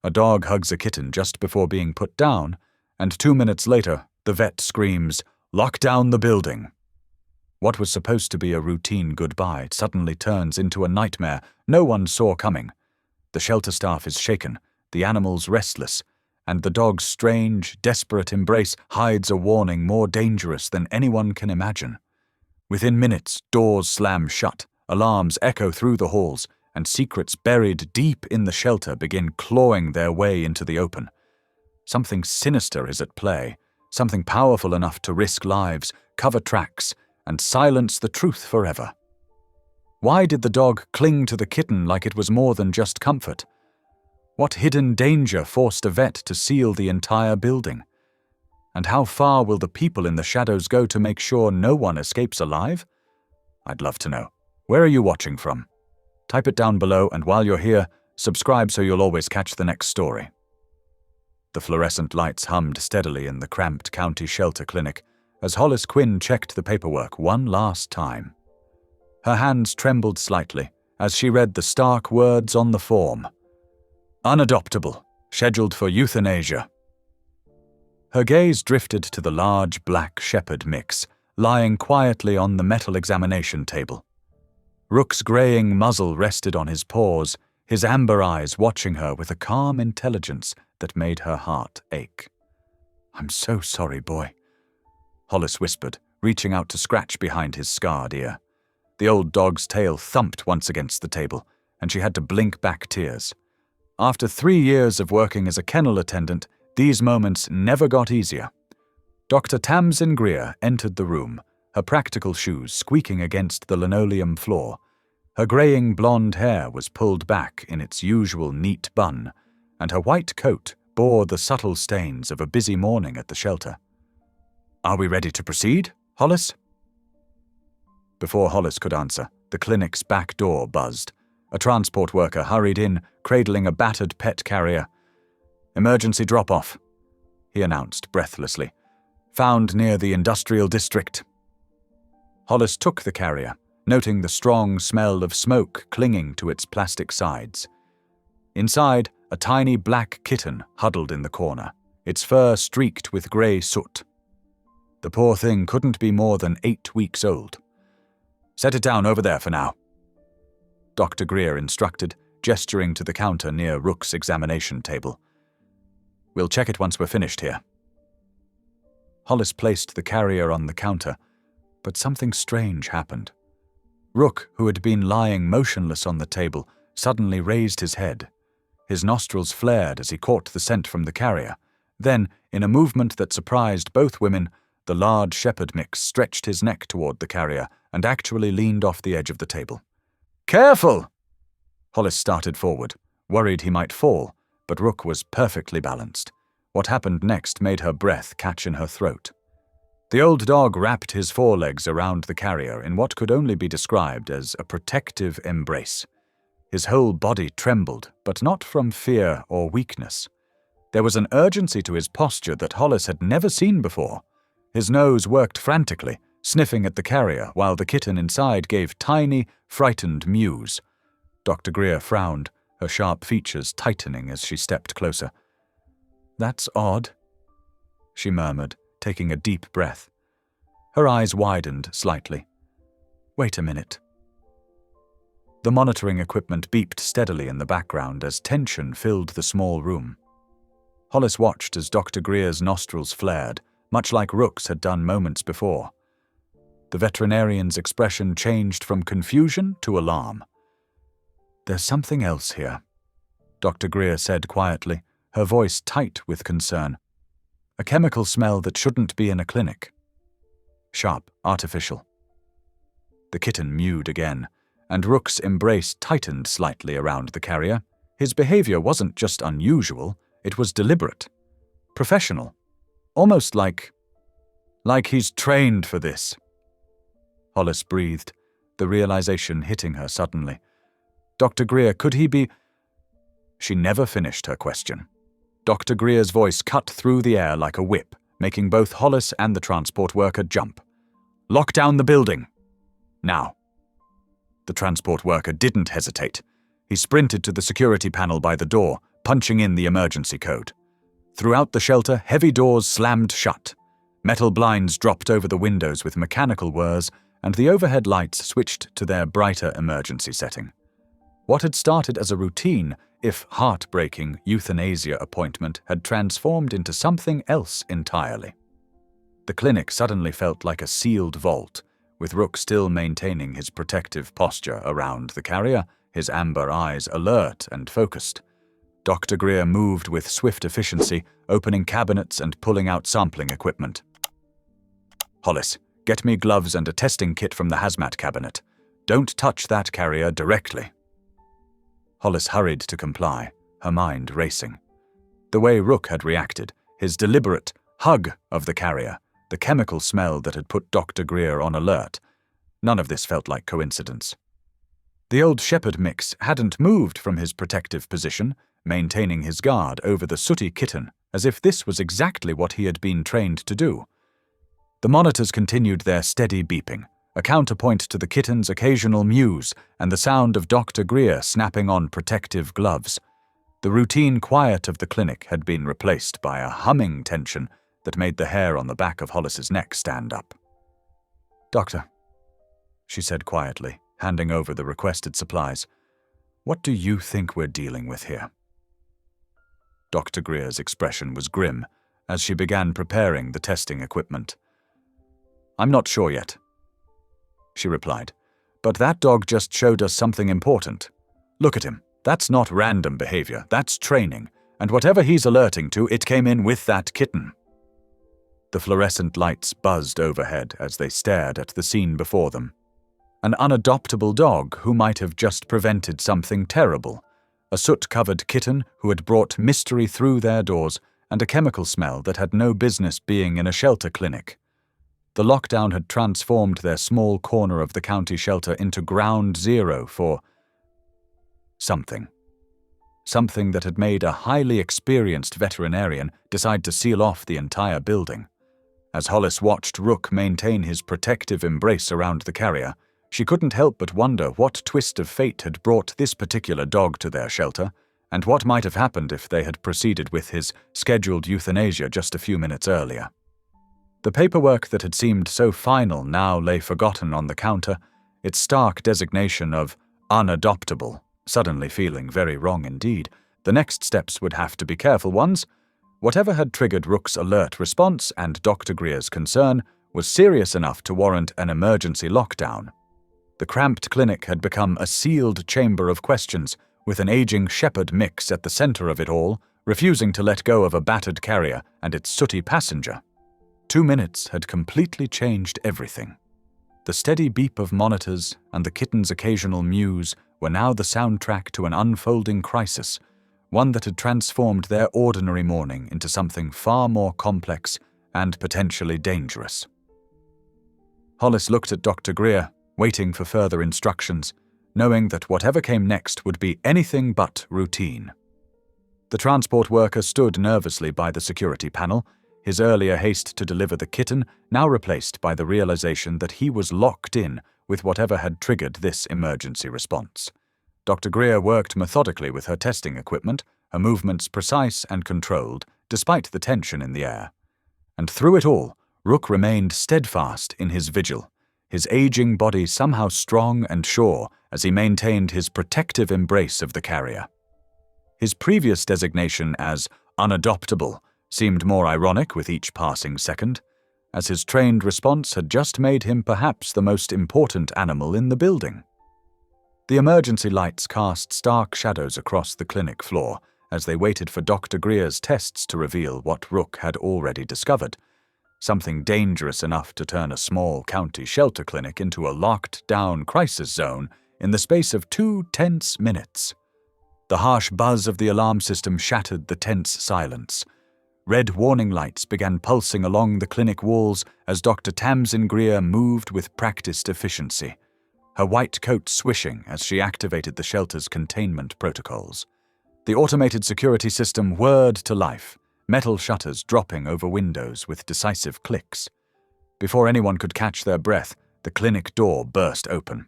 A dog hugs a kitten just before being put down, and 2 minutes later, the vet screams, "Lock down the building." What was supposed to be a routine goodbye suddenly turns into a nightmare no one saw coming. The shelter staff is shaken, the animals restless, and the dog's strange, desperate embrace hides a warning more dangerous than anyone can imagine. Within minutes, doors slam shut, alarms echo through the halls, and secrets buried deep in the shelter begin clawing their way into the open. Something sinister is at play, something powerful enough to risk lives, cover tracks, and silence the truth forever. Why did the dog cling to the kitten like it was more than just comfort? What hidden danger forced a vet to seal the entire building? And how far will the people in the shadows go to make sure no one escapes alive? I'd love to know. Where are you watching from? Type it down below, and while you're here, subscribe so you'll always catch the next story. The fluorescent lights hummed steadily in the cramped county shelter clinic as Hollis Quinn checked the paperwork one last time. Her hands trembled slightly as she read the stark words on the form. Unadoptable, scheduled for euthanasia. Her gaze drifted to the large black shepherd mix, lying quietly on the metal examination table. Rook's graying muzzle rested on his paws, his amber eyes watching her with a calm intelligence that made her heart ache. "I'm so sorry, boy," Hollis whispered, reaching out to scratch behind his scarred ear. The old dog's tail thumped once against the table, and she had to blink back tears. After 3 years of working as a kennel attendant, these moments never got easier. Dr. Tamsin Greer entered the room, her practical shoes squeaking against the linoleum floor. Her graying blonde hair was pulled back in its usual neat bun, and her white coat bore the subtle stains of a busy morning at the shelter. "Are we ready to proceed, Hollis?" Before Hollis could answer, the clinic's back door buzzed. A transport worker hurried in, cradling a battered pet carrier. "Emergency drop-off," he announced breathlessly. "Found near the industrial district." Hollis took the carrier, noting the strong smell of smoke clinging to its plastic sides. Inside, a tiny black kitten huddled in the corner, its fur streaked with grey soot. The poor thing couldn't be more than 8 weeks old. "Set it down over there for now," Dr. Greer instructed, gesturing to the counter near Rook's examination table. "We'll check it once we're finished here." Hollis placed the carrier on the counter, but something strange happened. Rook, who had been lying motionless on the table, suddenly raised his head. His nostrils flared as he caught the scent from the carrier. Then, in a movement that surprised both women, the large shepherd mix stretched his neck toward the carrier and actually leaned off the edge of the table. "Careful!" Hollis started forward, worried he might fall, but Rook was perfectly balanced. What happened next made her breath catch in her throat. The old dog wrapped his forelegs around the carrier in what could only be described as a protective embrace. His whole body trembled, but not from fear or weakness. There was an urgency to his posture that Hollis had never seen before. His nose worked frantically, sniffing at the carrier while the kitten inside gave tiny, frightened mews. Dr. Greer frowned, her sharp features tightening as she stepped closer. "That's odd," she murmured, taking a deep breath. Her eyes widened slightly. "Wait a minute." The monitoring equipment beeped steadily in the background as tension filled the small room. Hollis watched as Dr. Greer's nostrils flared, much like Rook's had done moments before. The veterinarian's expression changed from confusion to alarm. "There's something else here," Dr. Greer said quietly, her voice tight with concern. "A chemical smell that shouldn't be in a clinic. Sharp, artificial." The kitten mewed again, and Rook's embrace tightened slightly around the carrier. His behavior wasn't just unusual, it was deliberate, professional, almost like he's trained for this. Hollis breathed, the realization hitting her suddenly. Dr. Greer, could he be— She never finished her question. Dr. Greer's voice cut through the air like a whip, making both Hollis and the transport worker jump. "Lock down the building. Now." The transport worker didn't hesitate. He sprinted to the security panel by the door, punching in the emergency code. Throughout the shelter, heavy doors slammed shut. Metal blinds dropped over the windows with mechanical whirs, and the overhead lights switched to their brighter emergency setting. What had started as a routine, if heartbreaking, euthanasia appointment had transformed into something else entirely. The clinic suddenly felt like a sealed vault, with Rook still maintaining his protective posture around the carrier, his amber eyes alert and focused. Dr. Greer moved with swift efficiency, opening cabinets and pulling out sampling equipment. "Hollis, get me gloves and a testing kit from the hazmat cabinet. Don't touch that carrier directly." Hollis hurried to comply, her mind racing. The way Rook had reacted, his deliberate hug of the carrier, the chemical smell that had put Dr. Greer on alert, none of this felt like coincidence. The old shepherd mix hadn't moved from his protective position, maintaining his guard over the sooty kitten, as if this was exactly what he had been trained to do. The monitors continued their steady beeping, a counterpoint to the kitten's occasional mews and the sound of Dr. Greer snapping on protective gloves. The routine quiet of the clinic had been replaced by a humming tension that made the hair on the back of Hollis's neck stand up. "Doctor," she said quietly, handing over the requested supplies, "what do you think we're dealing with here?" Dr. Greer's expression was grim as she began preparing the testing equipment. "I'm not sure yet," she replied, "but that dog just showed us something important. Look at him. That's not random behavior, that's training, and whatever he's alerting to, it came in with that kitten." The fluorescent lights buzzed overhead as they stared at the scene before them. An unadoptable dog who might have just prevented something terrible, a soot-covered kitten who had brought mystery through their doors, and a chemical smell that had no business being in a shelter clinic. The lockdown had transformed their small corner of the county shelter into ground zero for something. Something that had made a highly experienced veterinarian decide to seal off the entire building. As Hollis watched Rook maintain his protective embrace around the carrier, she couldn't help but wonder what twist of fate had brought this particular dog to their shelter, and what might have happened if they had proceeded with his scheduled euthanasia just a few minutes earlier. The paperwork that had seemed so final now lay forgotten on the counter, its stark designation of unadoptable suddenly feeling very wrong indeed. The next steps would have to be careful ones. Whatever had triggered Rook's alert response and Dr. Greer's concern was serious enough to warrant an emergency lockdown. The cramped clinic had become a sealed chamber of questions, with an aging shepherd mix at the center of it all, refusing to let go of a battered carrier and its sooty passenger. 2 minutes had completely changed everything. The steady beep of monitors and the kitten's occasional mews were now the soundtrack to an unfolding crisis, one that had transformed their ordinary morning into something far more complex and potentially dangerous. Hollis looked at Dr. Greer, waiting for further instructions, knowing that whatever came next would be anything but routine. The transport worker stood nervously by the security panel, his earlier haste to deliver the kitten now replaced by the realization that he was locked in with whatever had triggered this emergency response. Dr. Greer worked methodically with her testing equipment, her movements precise and controlled, despite the tension in the air. And through it all, Rook remained steadfast in his vigil, his aging body somehow strong and sure as he maintained his protective embrace of the carrier. His previous designation as unadoptable seemed more ironic with each passing second, as his trained response had just made him perhaps the most important animal in the building. The emergency lights cast stark shadows across the clinic floor as they waited for Dr. Greer's tests to reveal what Rook had already discovered, something dangerous enough to turn a small county shelter clinic into a locked-down crisis zone in the space of 2 tense minutes. The harsh buzz of the alarm system shattered the tense silence. Red warning lights began pulsing along the clinic walls as Dr. Tamsin Greer moved with practiced efficiency, her white coat swishing as she activated the shelter's containment protocols. The automated security system whirred to life, metal shutters dropping over windows with decisive clicks. Before anyone could catch their breath, the clinic door burst open.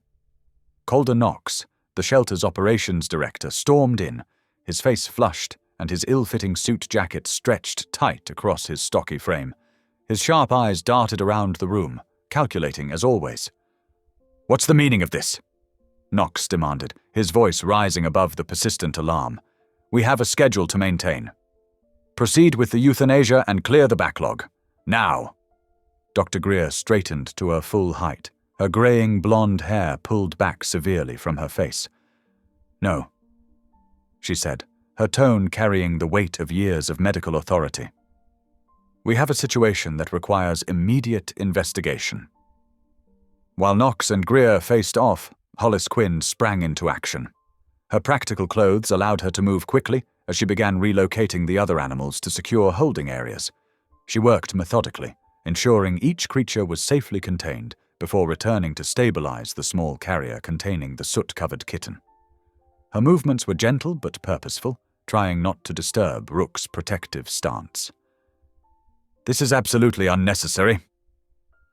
Calder Knox, the shelter's operations director, stormed in, his face flushed and his ill-fitting suit jacket stretched tight across his stocky frame. His sharp eyes darted around the room, calculating as always. "What's the meaning of this?" Knox demanded, his voice rising above the persistent alarm. "We have a schedule to maintain. Proceed with the euthanasia and clear the backlog. Now!" Dr. Greer straightened to her full height, her graying blonde hair pulled back severely from her face. "No," she said, her tone carrying the weight of years of medical authority. "We have a situation that requires immediate investigation." While Knox and Greer faced off, Hollis Quinn sprang into action. Her practical clothes allowed her to move quickly as she began relocating the other animals to secure holding areas. She worked methodically, ensuring each creature was safely contained before returning to stabilize the small carrier containing the soot-covered kitten. Her movements were gentle but purposeful, trying not to disturb Rook's protective stance. "This is absolutely unnecessary,"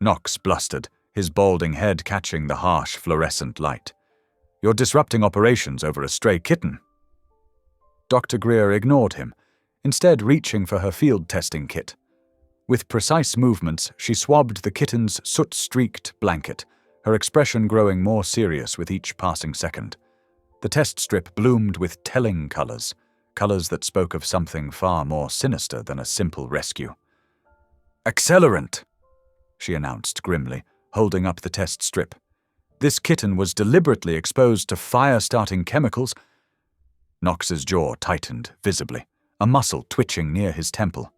Knox blustered, his balding head catching the harsh fluorescent light. "You're disrupting operations over a stray kitten." Dr. Greer ignored him, instead reaching for her field testing kit. With precise movements, she swabbed the kitten's soot-streaked blanket, her expression growing more serious with each passing second. The test strip bloomed with telling colors that spoke of something far more sinister than a simple rescue. "Accelerant," she announced grimly, holding up the test strip. "This kitten was deliberately exposed to fire-starting chemicals." Knox's jaw tightened visibly, a muscle twitching near his temple.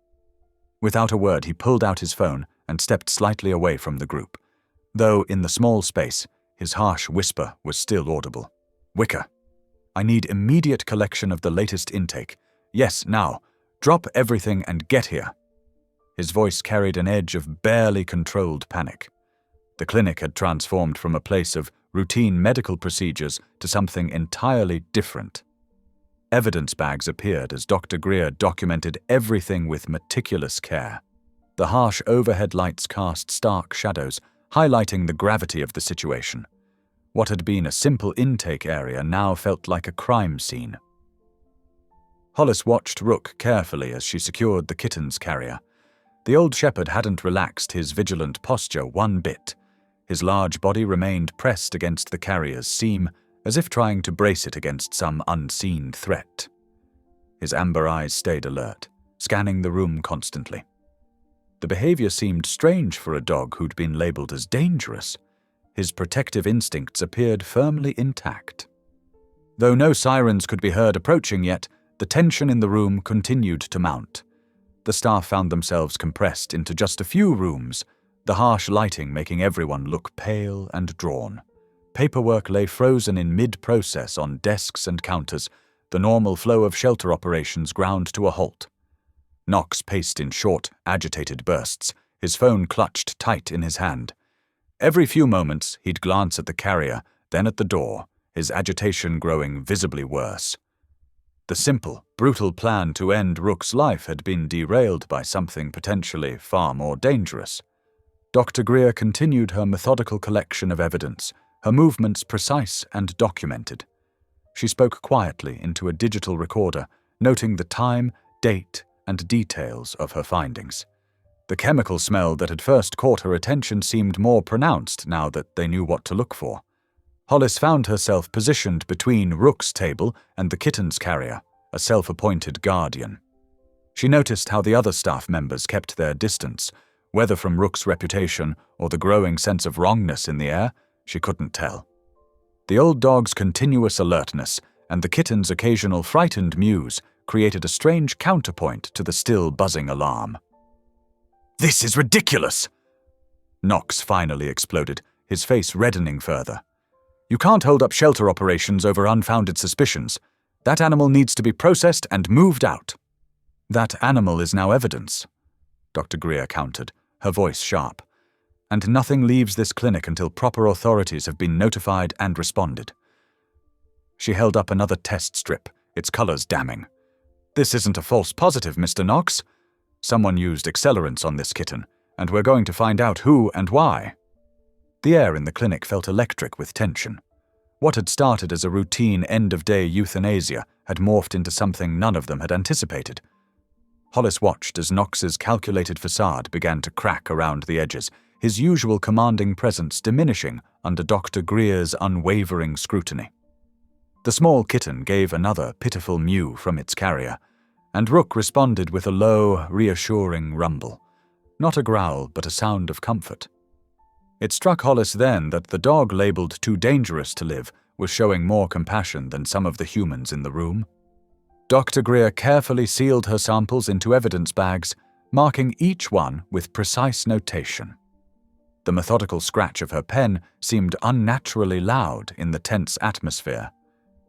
Without a word, he pulled out his phone and stepped slightly away from the group, though in the small space, his harsh whisper was still audible. "Wicker, I need immediate collection of the latest intake. Yes, now. Drop everything and get here." His voice carried an edge of barely controlled panic. The clinic had transformed from a place of routine medical procedures to something entirely different. Evidence bags appeared as Dr. Greer documented everything with meticulous care. The harsh overhead lights cast stark shadows, highlighting the gravity of the situation. What had been a simple intake area now felt like a crime scene. Hollis watched Rook carefully as she secured the kitten's carrier. The old shepherd hadn't relaxed his vigilant posture one bit. His large body remained pressed against the carrier's seam, as if trying to brace it against some unseen threat. His amber eyes stayed alert, scanning the room constantly. The behavior seemed strange for a dog who'd been labeled as dangerous. His protective instincts appeared firmly intact. Though no sirens could be heard approaching yet, the tension in the room continued to mount. The staff found themselves compressed into just a few rooms, the harsh lighting making everyone look pale and drawn. Paperwork lay frozen in mid-process on desks and counters, the normal flow of shelter operations ground to a halt. Knox paced in short, agitated bursts, his phone clutched tight in his hand. Every few moments, he'd glance at the carrier, then at the door, his agitation growing visibly worse. The simple, brutal plan to end Rook's life had been derailed by something potentially far more dangerous. Dr. Greer continued her methodical collection of evidence, her movements precise and documented. She spoke quietly into a digital recorder, noting the time, date, and details of her findings. The chemical smell that had first caught her attention seemed more pronounced now that they knew what to look for. Hollis found herself positioned between Rook's table and the kitten's carrier, a self-appointed guardian. She noticed how the other staff members kept their distance, whether from Rook's reputation or the growing sense of wrongness in the air, she couldn't tell. The old dog's continuous alertness and the kitten's occasional frightened mews created a strange counterpoint to the still buzzing alarm. "This is ridiculous!" Knox finally exploded, his face reddening further. "You can't hold up shelter operations over unfounded suspicions. That animal needs to be processed and moved out." "That animal is now evidence," Dr. Greer countered, her voice sharp. "And nothing leaves this clinic until proper authorities have been notified and responded." She held up another test strip, its colors damning. "This isn't a false positive, Mr. Knox. Someone used accelerants on this kitten, and we're going to find out who and why." The air in the clinic felt electric with tension. What had started as a routine end-of-day euthanasia had morphed into something none of them had anticipated. Hollis watched as Knox's calculated facade began to crack around the edges, his usual commanding presence diminishing under Dr. Greer's unwavering scrutiny. The small kitten gave another pitiful mew from its carrier, and Rook responded with a low, reassuring rumble. Not a growl, but a sound of comfort. It struck Hollis then that the dog labeled too dangerous to live was showing more compassion than some of the humans in the room. Dr. Greer carefully sealed her samples into evidence bags, marking each one with precise notation. The methodical scratch of her pen seemed unnaturally loud in the tense atmosphere.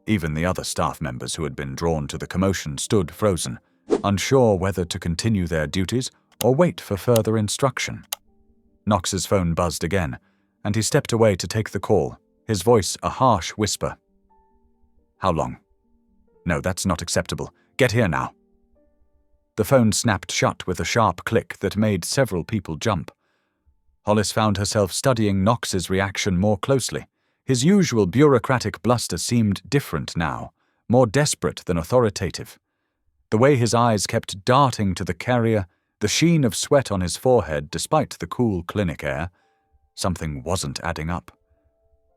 Even the other staff members who had been drawn to the commotion stood frozen, unsure whether to continue their duties or wait for further instruction. Knox's phone buzzed again, and he stepped away to take the call, his voice a harsh whisper. "How long?" "No, that's not acceptable. Get here now." The phone snapped shut with a sharp click that made several people jump. Hollis found herself studying Knox's reaction more closely. His usual bureaucratic bluster seemed different now, more desperate than authoritative. The way his eyes kept darting to the carrier, the sheen of sweat on his forehead despite the cool clinic air, something wasn't adding up.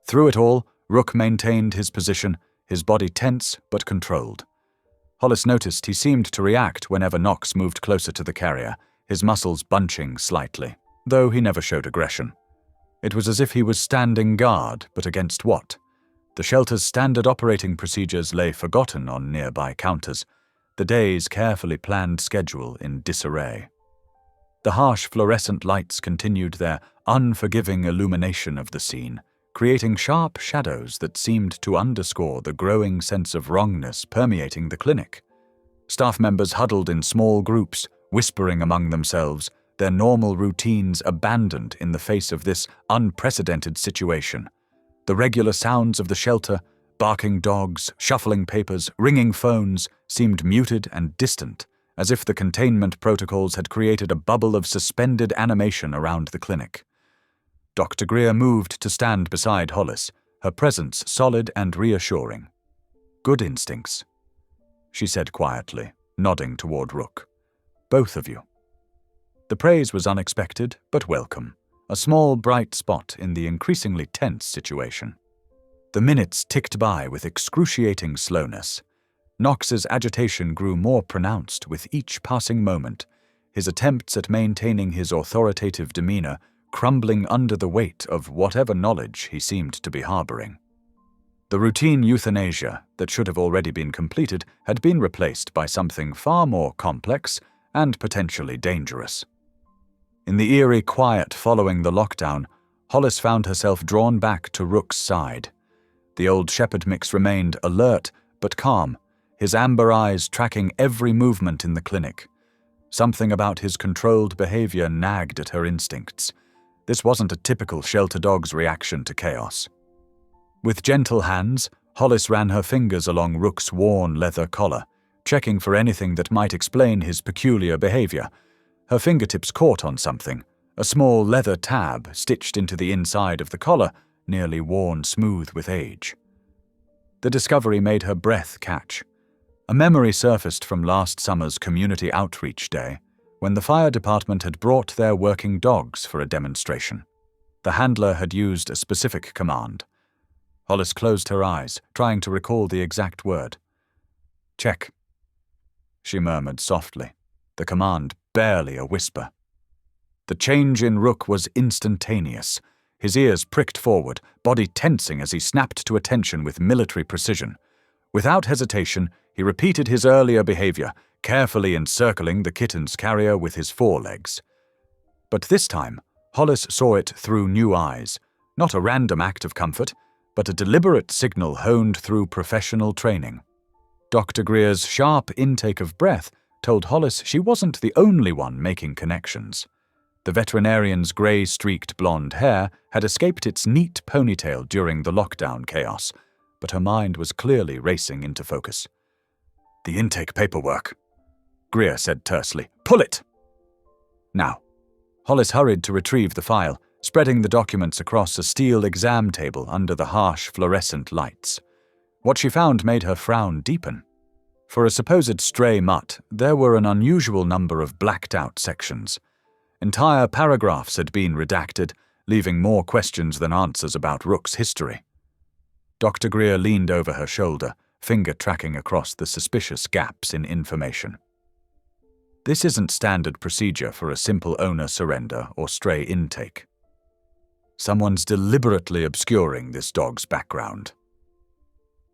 Through it all, Rook maintained his position, his body tense but controlled. Hollis noticed he seemed to react whenever Knox moved closer to the carrier, his muscles bunching slightly, though he never showed aggression. It was as if he was standing guard, but against what? The shelter's standard operating procedures lay forgotten on nearby counters, the day's carefully planned schedule in disarray. The harsh fluorescent lights continued their unforgiving illumination of the scene, creating sharp shadows that seemed to underscore the growing sense of wrongness permeating the clinic. Staff members huddled in small groups, whispering among themselves, their normal routines abandoned in the face of this unprecedented situation. The regular sounds of the shelter, barking dogs, shuffling papers, ringing phones, seemed muted and distant, as if the containment protocols had created a bubble of suspended animation around the clinic. Dr. Greer moved to stand beside Hollis, her presence solid and reassuring. "Good instincts," she said quietly, nodding toward Rook. "Both of you." The praise was unexpected but welcome, a small bright spot in the increasingly tense situation. The minutes ticked by with excruciating slowness. Knox's agitation grew more pronounced with each passing moment, his attempts at maintaining his authoritative demeanor crumbling under the weight of whatever knowledge he seemed to be harboring. The routine euthanasia that should have already been completed had been replaced by something far more complex and potentially dangerous. In the eerie quiet following the lockdown, Hollis found herself drawn back to Rook's side. The old shepherd mix remained alert but calm, his amber eyes tracking every movement in the clinic. Something about his controlled behavior nagged at her instincts. This wasn't a typical shelter dog's reaction to chaos. With gentle hands, Hollis ran her fingers along Rook's worn leather collar, checking for anything that might explain his peculiar behavior. Her fingertips caught on something, a small leather tab stitched into the inside of the collar, nearly worn smooth with age. The discovery made her breath catch. A memory surfaced from last summer's community outreach day, when the fire department had brought their working dogs for a demonstration. The handler had used a specific command. Hollis closed her eyes, trying to recall the exact word. "Check," she murmured softly, the command barely a whisper. The change in Rook was instantaneous. His ears pricked forward, body tensing as he snapped to attention with military precision. Without hesitation, he repeated his earlier behavior, carefully encircling the kitten's carrier with his forelegs. But this time, Hollis saw it through new eyes, not a random act of comfort, but a deliberate signal honed through professional training. Dr. Greer's sharp intake of breath told Hollis she wasn't the only one making connections. The veterinarian's grey-streaked blonde hair had escaped its neat ponytail during the lockdown chaos, but her mind was clearly racing into focus. "The intake paperwork," Greer said tersely. "Pull it!" Now. Hollis hurried to retrieve the file, spreading the documents across a steel exam table under the harsh fluorescent lights. What she found made her frown deepen. For a supposed stray mutt, there were an unusual number of blacked-out sections. Entire paragraphs had been redacted, leaving more questions than answers about Rook's history. Dr. Greer leaned over her shoulder, finger tracking across the suspicious gaps in information. This isn't standard procedure for a simple owner surrender or stray intake. Someone's deliberately obscuring this dog's background.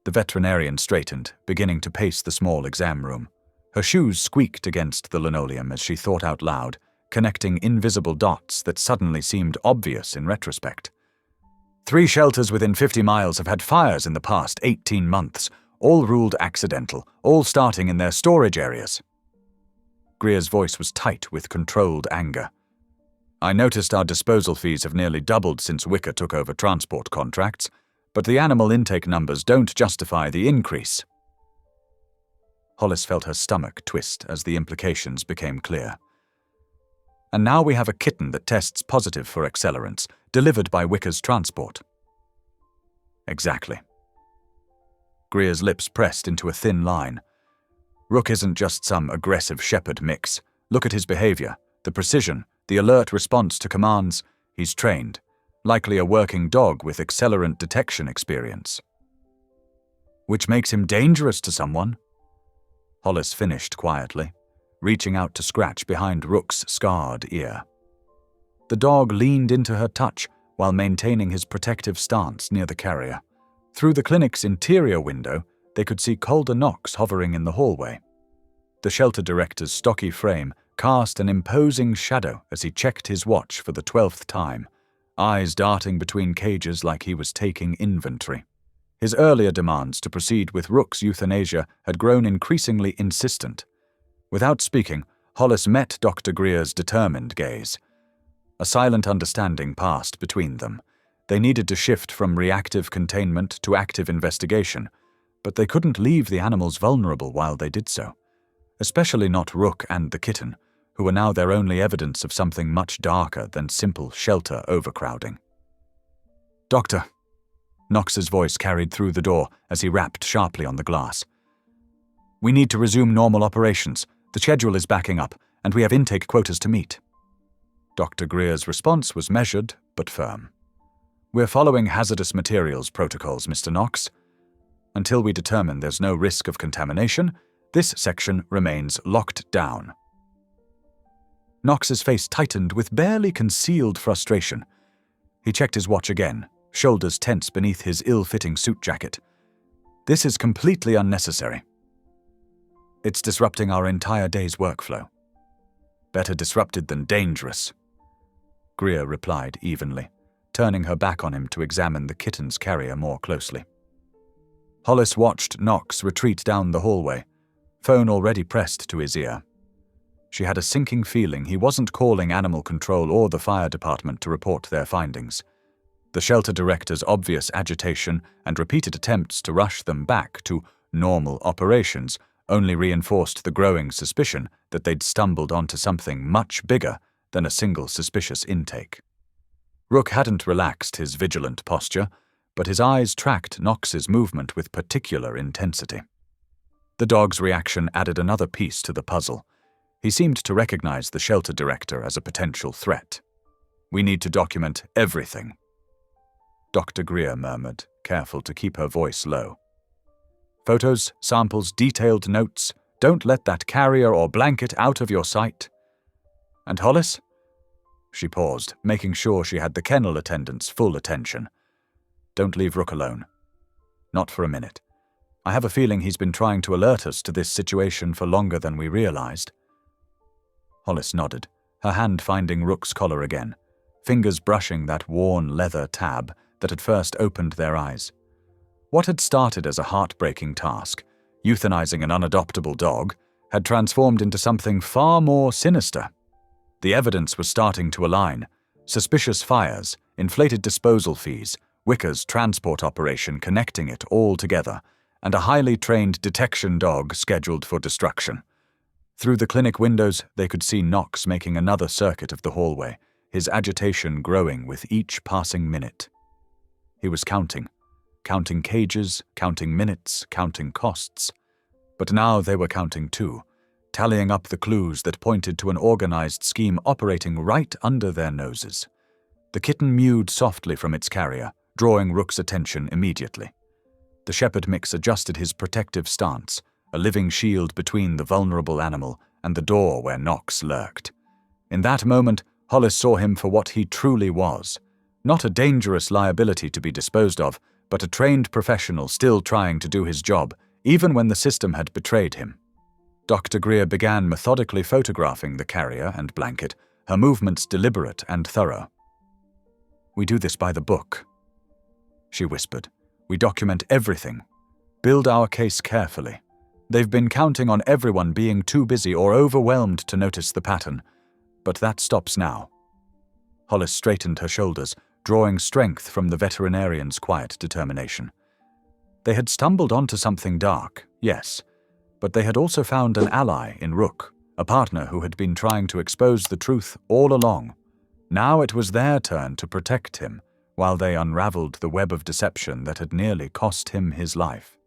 The veterinarian straightened, beginning to pace the small exam room. Her shoes squeaked against the linoleum as she thought out loud, connecting invisible dots that suddenly seemed obvious in retrospect. 3 shelters within 50 miles have had fires in the past 18 months, all ruled accidental, all starting in their storage areas. Greer's voice was tight with controlled anger. I noticed our disposal fees have nearly doubled since Wicker took over transport contracts, but the animal intake numbers don't justify the increase. Hollis felt her stomach twist as the implications became clear. And now we have a kitten that tests positive for accelerants, delivered by Wicker's transport. Exactly. Greer's lips pressed into a thin line. Rook isn't just some aggressive shepherd mix. Look at his behavior, the precision, the alert response to commands. He's trained, likely a working dog with accelerant detection experience. Which makes him dangerous to someone. Hollis finished quietly, reaching out to scratch behind Rook's scarred ear. The dog leaned into her touch while maintaining his protective stance near the carrier. Through the clinic's interior window, they could see Calder Knox hovering in the hallway. The shelter director's stocky frame cast an imposing shadow as he checked his watch for the 12th time, eyes darting between cages like he was taking inventory. His earlier demands to proceed with Rook's euthanasia had grown increasingly insistent. Without speaking, Hollis met Dr. Greer's determined gaze. A silent understanding passed between them. They needed to shift from reactive containment to active investigation, but they couldn't leave the animals vulnerable while they did so. Especially not Rook and the kitten, who were now their only evidence of something much darker than simple shelter overcrowding. Doctor, Knox's voice carried through the door as he rapped sharply on the glass. We need to resume normal operations. The schedule is backing up, and we have intake quotas to meet. Dr. Greer's response was measured but firm. We're following hazardous materials protocols, Mr. Knox. Until we determine there's no risk of contamination, this section remains locked down. Knox's face tightened with barely concealed frustration. He checked his watch again, shoulders tense beneath his ill-fitting suit jacket. This is completely unnecessary. It's disrupting our entire day's workflow. Better disrupted than dangerous, Greer replied evenly, turning her back on him to examine the kitten's carrier more closely. Hollis watched Knox retreat down the hallway, phone already pressed to his ear. She had a sinking feeling he wasn't calling animal control or the fire department to report their findings. The shelter director's obvious agitation and repeated attempts to rush them back to normal operations only reinforced the growing suspicion that they'd stumbled onto something much bigger than a single suspicious intake. Rook hadn't relaxed his vigilant posture, but his eyes tracked Knox's movement with particular intensity. The dog's reaction added another piece to the puzzle. He seemed to recognize the shelter director as a potential threat. We need to document everything, Dr. Greer murmured, careful to keep her voice low. Photos, samples, detailed notes. Don't let that carrier or blanket out of your sight. And Hollis? She paused, making sure she had the kennel attendant's full attention. Don't leave Rook alone. Not for a minute. I have a feeling he's been trying to alert us to this situation for longer than we realized. Hollis nodded, her hand finding Rook's collar again, fingers brushing that worn leather tab that had first opened their eyes. What had started as a heartbreaking task, euthanizing an unadoptable dog, had transformed into something far more sinister. The evidence was starting to align. Suspicious fires, inflated disposal fees, Wicker's transport operation connecting it all together, and a highly trained detection dog scheduled for destruction. Through the clinic windows, they could see Knox making another circuit of the hallway, his agitation growing with each passing minute. He was counting cages, counting minutes, counting costs. But now they were counting too, tallying up the clues that pointed to an organized scheme operating right under their noses. The kitten mewed softly from its carrier, drawing Rook's attention immediately. The shepherd mix adjusted his protective stance, a living shield between the vulnerable animal and the door where Knox lurked. In that moment, Hollis saw him for what he truly was, not a dangerous liability to be disposed of, but a trained professional still trying to do his job, even when the system had betrayed him. Dr. Greer began methodically photographing the carrier and blanket, her movements deliberate and thorough. "We do this by the book," she whispered. "We document everything. Build our case carefully. They've been counting on everyone being too busy or overwhelmed to notice the pattern, but that stops now." Hollis straightened her shoulders, drawing strength from the veterinarian's quiet determination. They had stumbled onto something dark, yes, but they had also found an ally in Rook, a partner who had been trying to expose the truth all along. Now it was their turn to protect him, while they unraveled the web of deception that had nearly cost him his life.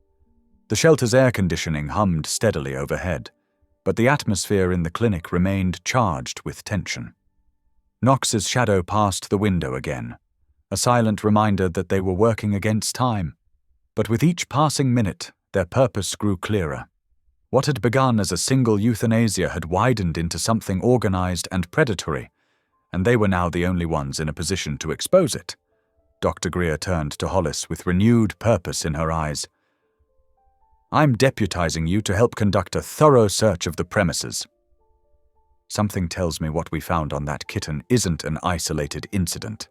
The shelter's air conditioning hummed steadily overhead, but the atmosphere in the clinic remained charged with tension. Knox's shadow passed the window again, a silent reminder that they were working against time. But with each passing minute, their purpose grew clearer. What had begun as a single euthanasia had widened into something organized and predatory, and they were now the only ones in a position to expose it. Dr. Greer turned to Hollis with renewed purpose in her eyes. "I'm deputizing you to help conduct a thorough search of the premises. Something tells me what we found on that kitten isn't an isolated incident."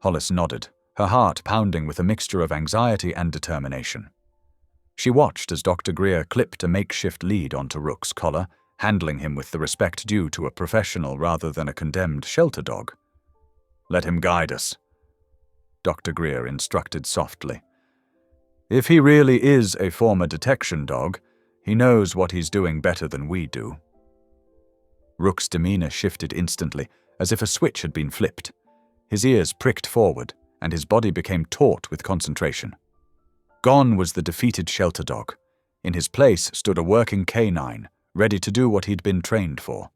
Hollis nodded, her heart pounding with a mixture of anxiety and determination. She watched as Dr. Greer clipped a makeshift lead onto Rook's collar, handling him with the respect due to a professional rather than a condemned shelter dog. "Let him guide us," Dr. Greer instructed softly. "If he really is a former detection dog, he knows what he's doing better than we do." Rook's demeanor shifted instantly, as if a switch had been flipped. His ears pricked forward, and his body became taut with concentration. Gone was the defeated shelter dog. In his place stood a working canine, ready to do what he'd been trained for.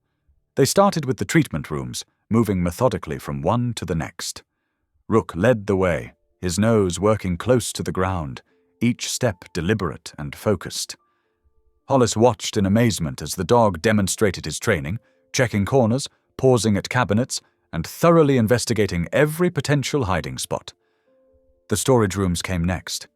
They started with the treatment rooms, moving methodically from one to the next. Rook led the way, his nose working close to the ground, each step deliberate and focused. Hollis watched in amazement as the dog demonstrated his training, checking corners, pausing at cabinets, and thoroughly investigating every potential hiding spot. The storage rooms came next.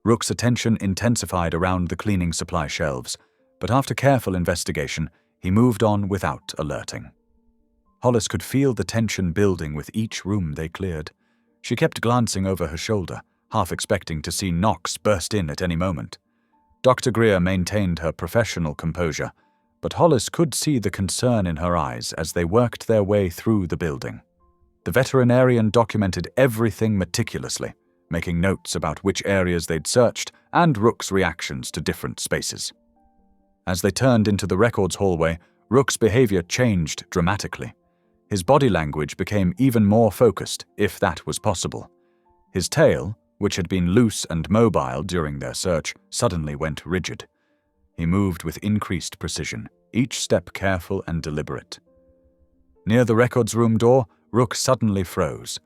Rook's attention intensified around the cleaning supply shelves, but after careful investigation, he moved on without alerting. Hollis could feel the tension building with each room they cleared. She kept glancing over her shoulder, half expecting to see Knox burst in at any moment. Dr. Greer maintained her professional composure, but Hollis could see the concern in her eyes as they worked their way through the building. The veterinarian documented everything meticulously, making notes about which areas they'd searched and Rook's reactions to different spaces. As they turned into the records hallway, Rook's behavior changed dramatically. His body language became even more focused, if that was possible. His tail, which had been loose and mobile during their search, suddenly went rigid. He moved with increased precision, each step careful and deliberate. Near the records room door, Rook suddenly froze.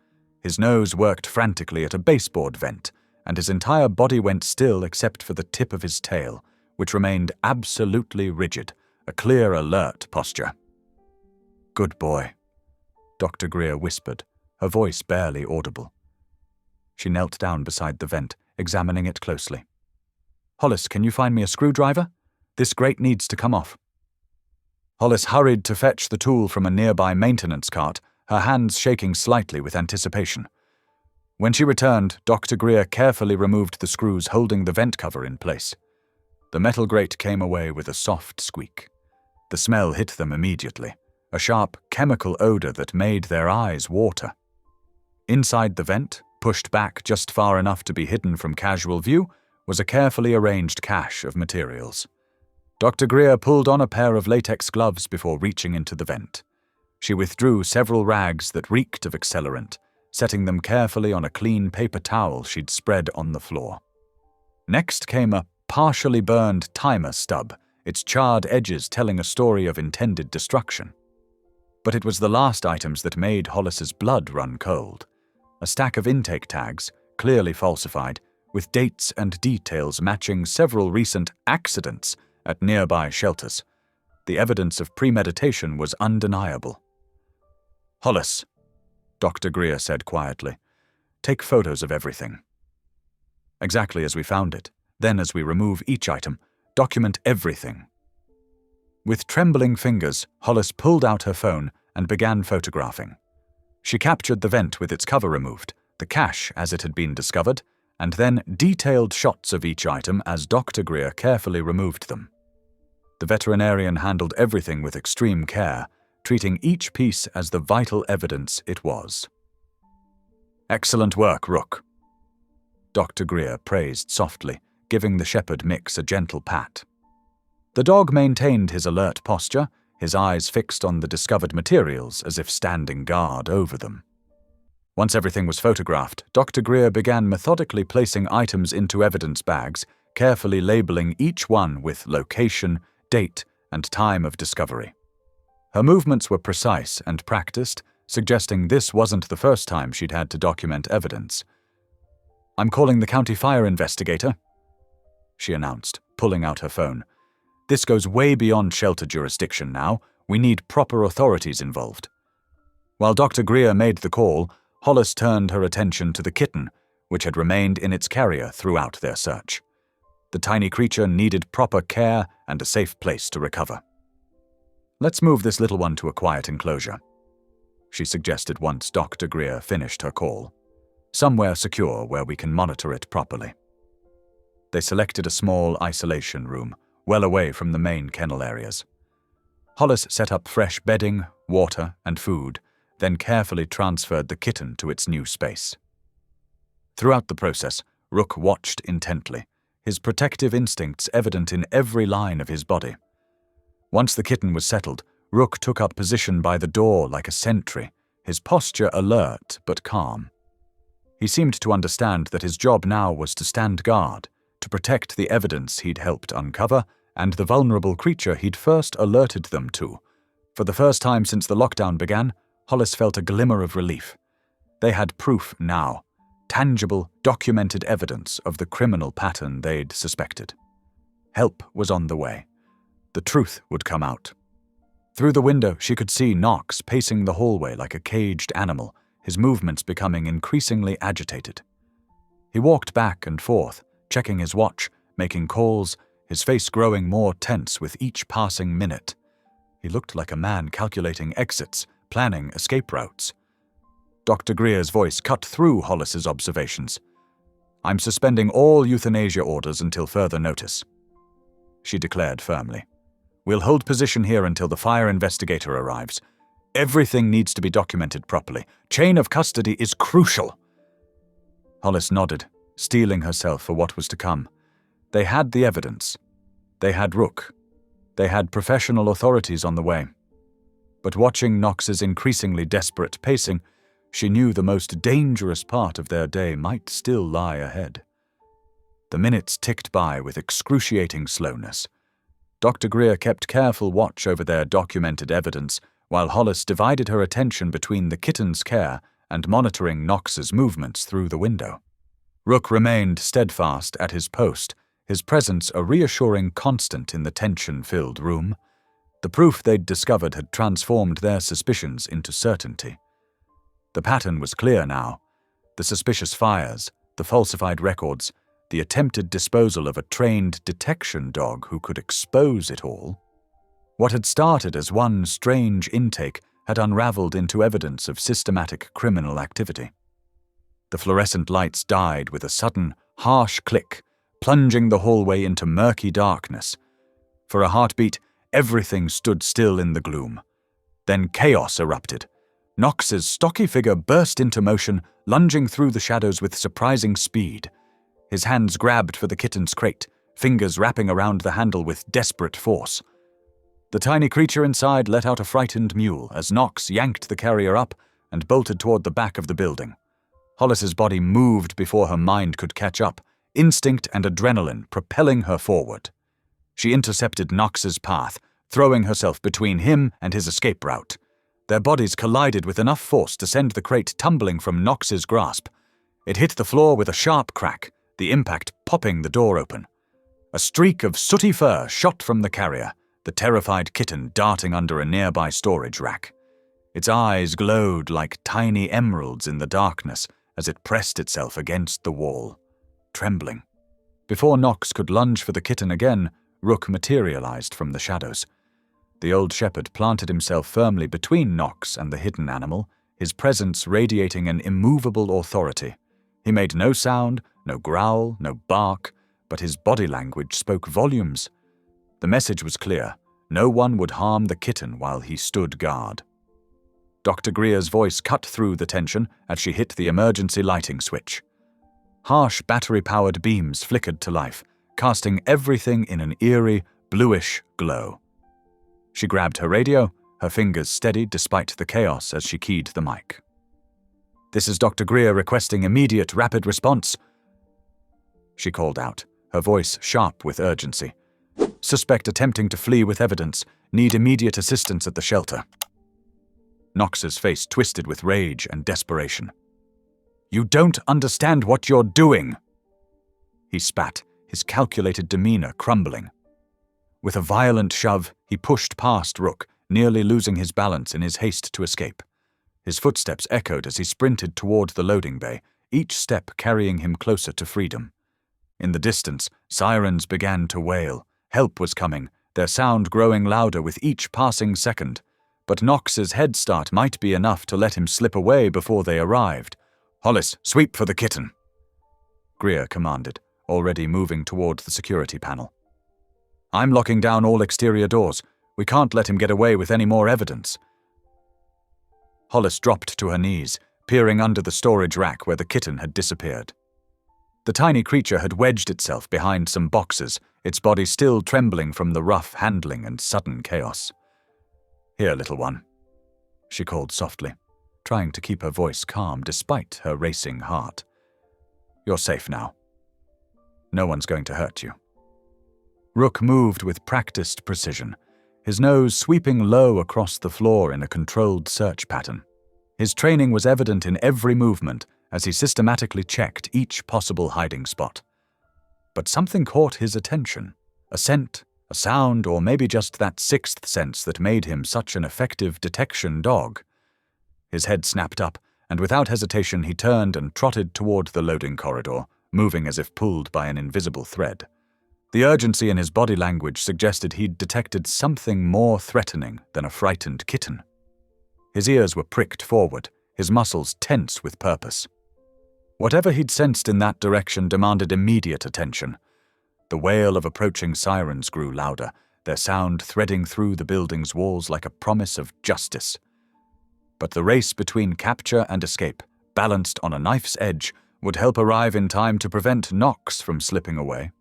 His nose worked frantically at a baseboard vent, and his entire body went still except for the tip of his tail, which remained absolutely rigid, a clear, alert posture. "Good boy," Dr. Greer whispered, her voice barely audible. She knelt down beside the vent, examining it closely. "Hollis, can you find me a screwdriver? This grate needs to come off." Hollis hurried to fetch the tool from a nearby maintenance cart, her hands shaking slightly with anticipation. When she returned, Dr. Greer carefully removed the screws holding the vent cover in place. The metal grate came away with a soft squeak. The smell hit them immediately, a sharp chemical odor that made their eyes water. Inside the vent, pushed back just far enough to be hidden from casual view, was a carefully arranged cache of materials. Dr. Greer pulled on a pair of latex gloves before reaching into the vent. She withdrew several rags that reeked of accelerant, setting them carefully on a clean paper towel she'd spread on the floor. Next came a partially burned timer stub, its charred edges telling a story of intended destruction. But it was the last items that made Hollis's blood run cold. A stack of intake tags, clearly falsified, with dates and details matching several recent accidents at nearby shelters. The evidence of premeditation was undeniable. "Hollis," Dr. Greer said quietly, "take photos of everything. Exactly as we found it. Then as we remove each item, document everything." With trembling fingers, Hollis pulled out her phone and began photographing. She captured the vent with its cover removed, the cache as it had been discovered, and then detailed shots of each item as Dr. Greer carefully removed them. The veterinarian handled everything with extreme care, treating each piece as the vital evidence it was. "Excellent work, Rook," Dr. Greer praised softly, giving the shepherd mix a gentle pat. The dog maintained his alert posture, his eyes fixed on the discovered materials as if standing guard over them. Once everything was photographed, Dr. Greer began methodically placing items into evidence bags, carefully labeling each one with location, date, and time of discovery. Her movements were precise and practiced, suggesting this wasn't the first time she'd had to document evidence. "I'm calling the county fire investigator," she announced, pulling out her phone. "This goes way beyond shelter jurisdiction now. We need proper authorities involved." While Dr. Greer made the call, Hollis turned her attention to the kitten, which had remained in its carrier throughout their search. The tiny creature needed proper care and a safe place to recover. "Let's move this little one to a quiet enclosure," she suggested once Dr. Greer finished her call. "Somewhere secure where we can monitor it properly." They selected a small isolation room, well away from the main kennel areas. Hollis set up fresh bedding, water, and food, then carefully transferred the kitten to its new space. Throughout the process, Rook watched intently, his protective instincts evident in every line of his body. Once the kitten was settled, Rook took up position by the door like a sentry, his posture alert but calm. He seemed to understand that his job now was to stand guard, to protect the evidence he'd helped uncover and the vulnerable creature he'd first alerted them to. For the first time since the lockdown began, Hollis felt a glimmer of relief. They had proof now, tangible, documented evidence of the criminal pattern they'd suspected. Help was on the way. The truth would come out. Through the window, she could see Knox pacing the hallway like a caged animal, his movements becoming increasingly agitated. He walked back and forth, checking his watch, making calls, his face growing more tense with each passing minute. He looked like a man calculating exits, planning escape routes. Dr. Greer's voice cut through Hollis's observations. "I'm suspending all euthanasia orders until further notice," she declared firmly. "We'll hold position here until the fire investigator arrives. Everything needs to be documented properly. Chain of custody is crucial." Hollis nodded, steeling herself for what was to come. They had the evidence. They had Rook. They had professional authorities on the way. But watching Knox's increasingly desperate pacing, she knew the most dangerous part of their day might still lie ahead. The minutes ticked by with excruciating slowness. Dr. Greer kept careful watch over their documented evidence, while Hollis divided her attention between the kitten's care and monitoring Knox's movements through the window. Rook remained steadfast at his post, his presence a reassuring constant in the tension-filled room. The proof they'd discovered had transformed their suspicions into certainty. The pattern was clear now. The suspicious fires, the falsified records, the attempted disposal of a trained detection dog who could expose it all. What had started as one strange intake had unraveled into evidence of systematic criminal activity. The fluorescent lights died with a sudden, harsh click, plunging the hallway into murky darkness. For a heartbeat, everything stood still in the gloom. Then chaos erupted. Knox's stocky figure burst into motion, lunging through the shadows with surprising speed. His hands grabbed for the kitten's crate, fingers wrapping around the handle with desperate force. The tiny creature inside let out a frightened mewl as Knox yanked the carrier up and bolted toward the back of the building. Hollis's body moved before her mind could catch up, instinct and adrenaline propelling her forward. She intercepted Knox's path, throwing herself between him and his escape route. Their bodies collided with enough force to send the crate tumbling from Knox's grasp. It hit the floor with a sharp crack, the impact popping the door open. A streak of sooty fur shot from the carrier, the terrified kitten darting under a nearby storage rack. Its eyes glowed like tiny emeralds in the darkness as it pressed itself against the wall, trembling. Before Knox could lunge for the kitten again, Rook materialized from the shadows. The old shepherd planted himself firmly between Knox and the hidden animal, his presence radiating an immovable authority. He made no sound, no growl, no bark, but his body language spoke volumes. The message was clear: no one would harm the kitten while he stood guard. Dr. Greer's voice cut through the tension as she hit the emergency lighting switch. Harsh battery-powered beams flickered to life, casting everything in an eerie, bluish glow. She grabbed her radio, her fingers steady despite the chaos as she keyed the mic. "This is Dr. Greer requesting immediate rapid response," she called out, her voice sharp with urgency. "Suspect attempting to flee with evidence. Need immediate assistance at the shelter." Knox's face twisted with rage and desperation. "You don't understand what you're doing!" He spat, his calculated demeanor crumbling. With a violent shove, he pushed past Rook, nearly losing his balance in his haste to escape. His footsteps echoed as he sprinted toward the loading bay, each step carrying him closer to freedom. In the distance, sirens began to wail. Help was coming, their sound growing louder with each passing second. But Knox's head start might be enough to let him slip away before they arrived. "Hollis, sweep for the kitten," Greer commanded, already moving toward the security panel. "I'm locking down all exterior doors. We can't let him get away with any more evidence." Hollis dropped to her knees, peering under the storage rack where the kitten had disappeared. The tiny creature had wedged itself behind some boxes, its body still trembling from the rough handling and sudden chaos. "Here, little one," she called softly, trying to keep her voice calm despite her racing heart. "You're safe now. No one's going to hurt you." Rook moved with practiced precision, his nose sweeping low across the floor in a controlled search pattern. His training was evident in every movement as he systematically checked each possible hiding spot. But something caught his attention, a scent, a sound, or maybe just that sixth sense that made him such an effective detection dog. His head snapped up, and without hesitation he turned and trotted toward the loading corridor, moving as if pulled by an invisible thread. The urgency in his body language suggested he'd detected something more threatening than a frightened kitten. His ears were pricked forward, his muscles tense with purpose. Whatever he'd sensed in that direction demanded immediate attention. The wail of approaching sirens grew louder, their sound threading through the building's walls like a promise of justice. But the race between capture and escape, balanced on a knife's edge, would help arrive in time to prevent Knox from slipping away.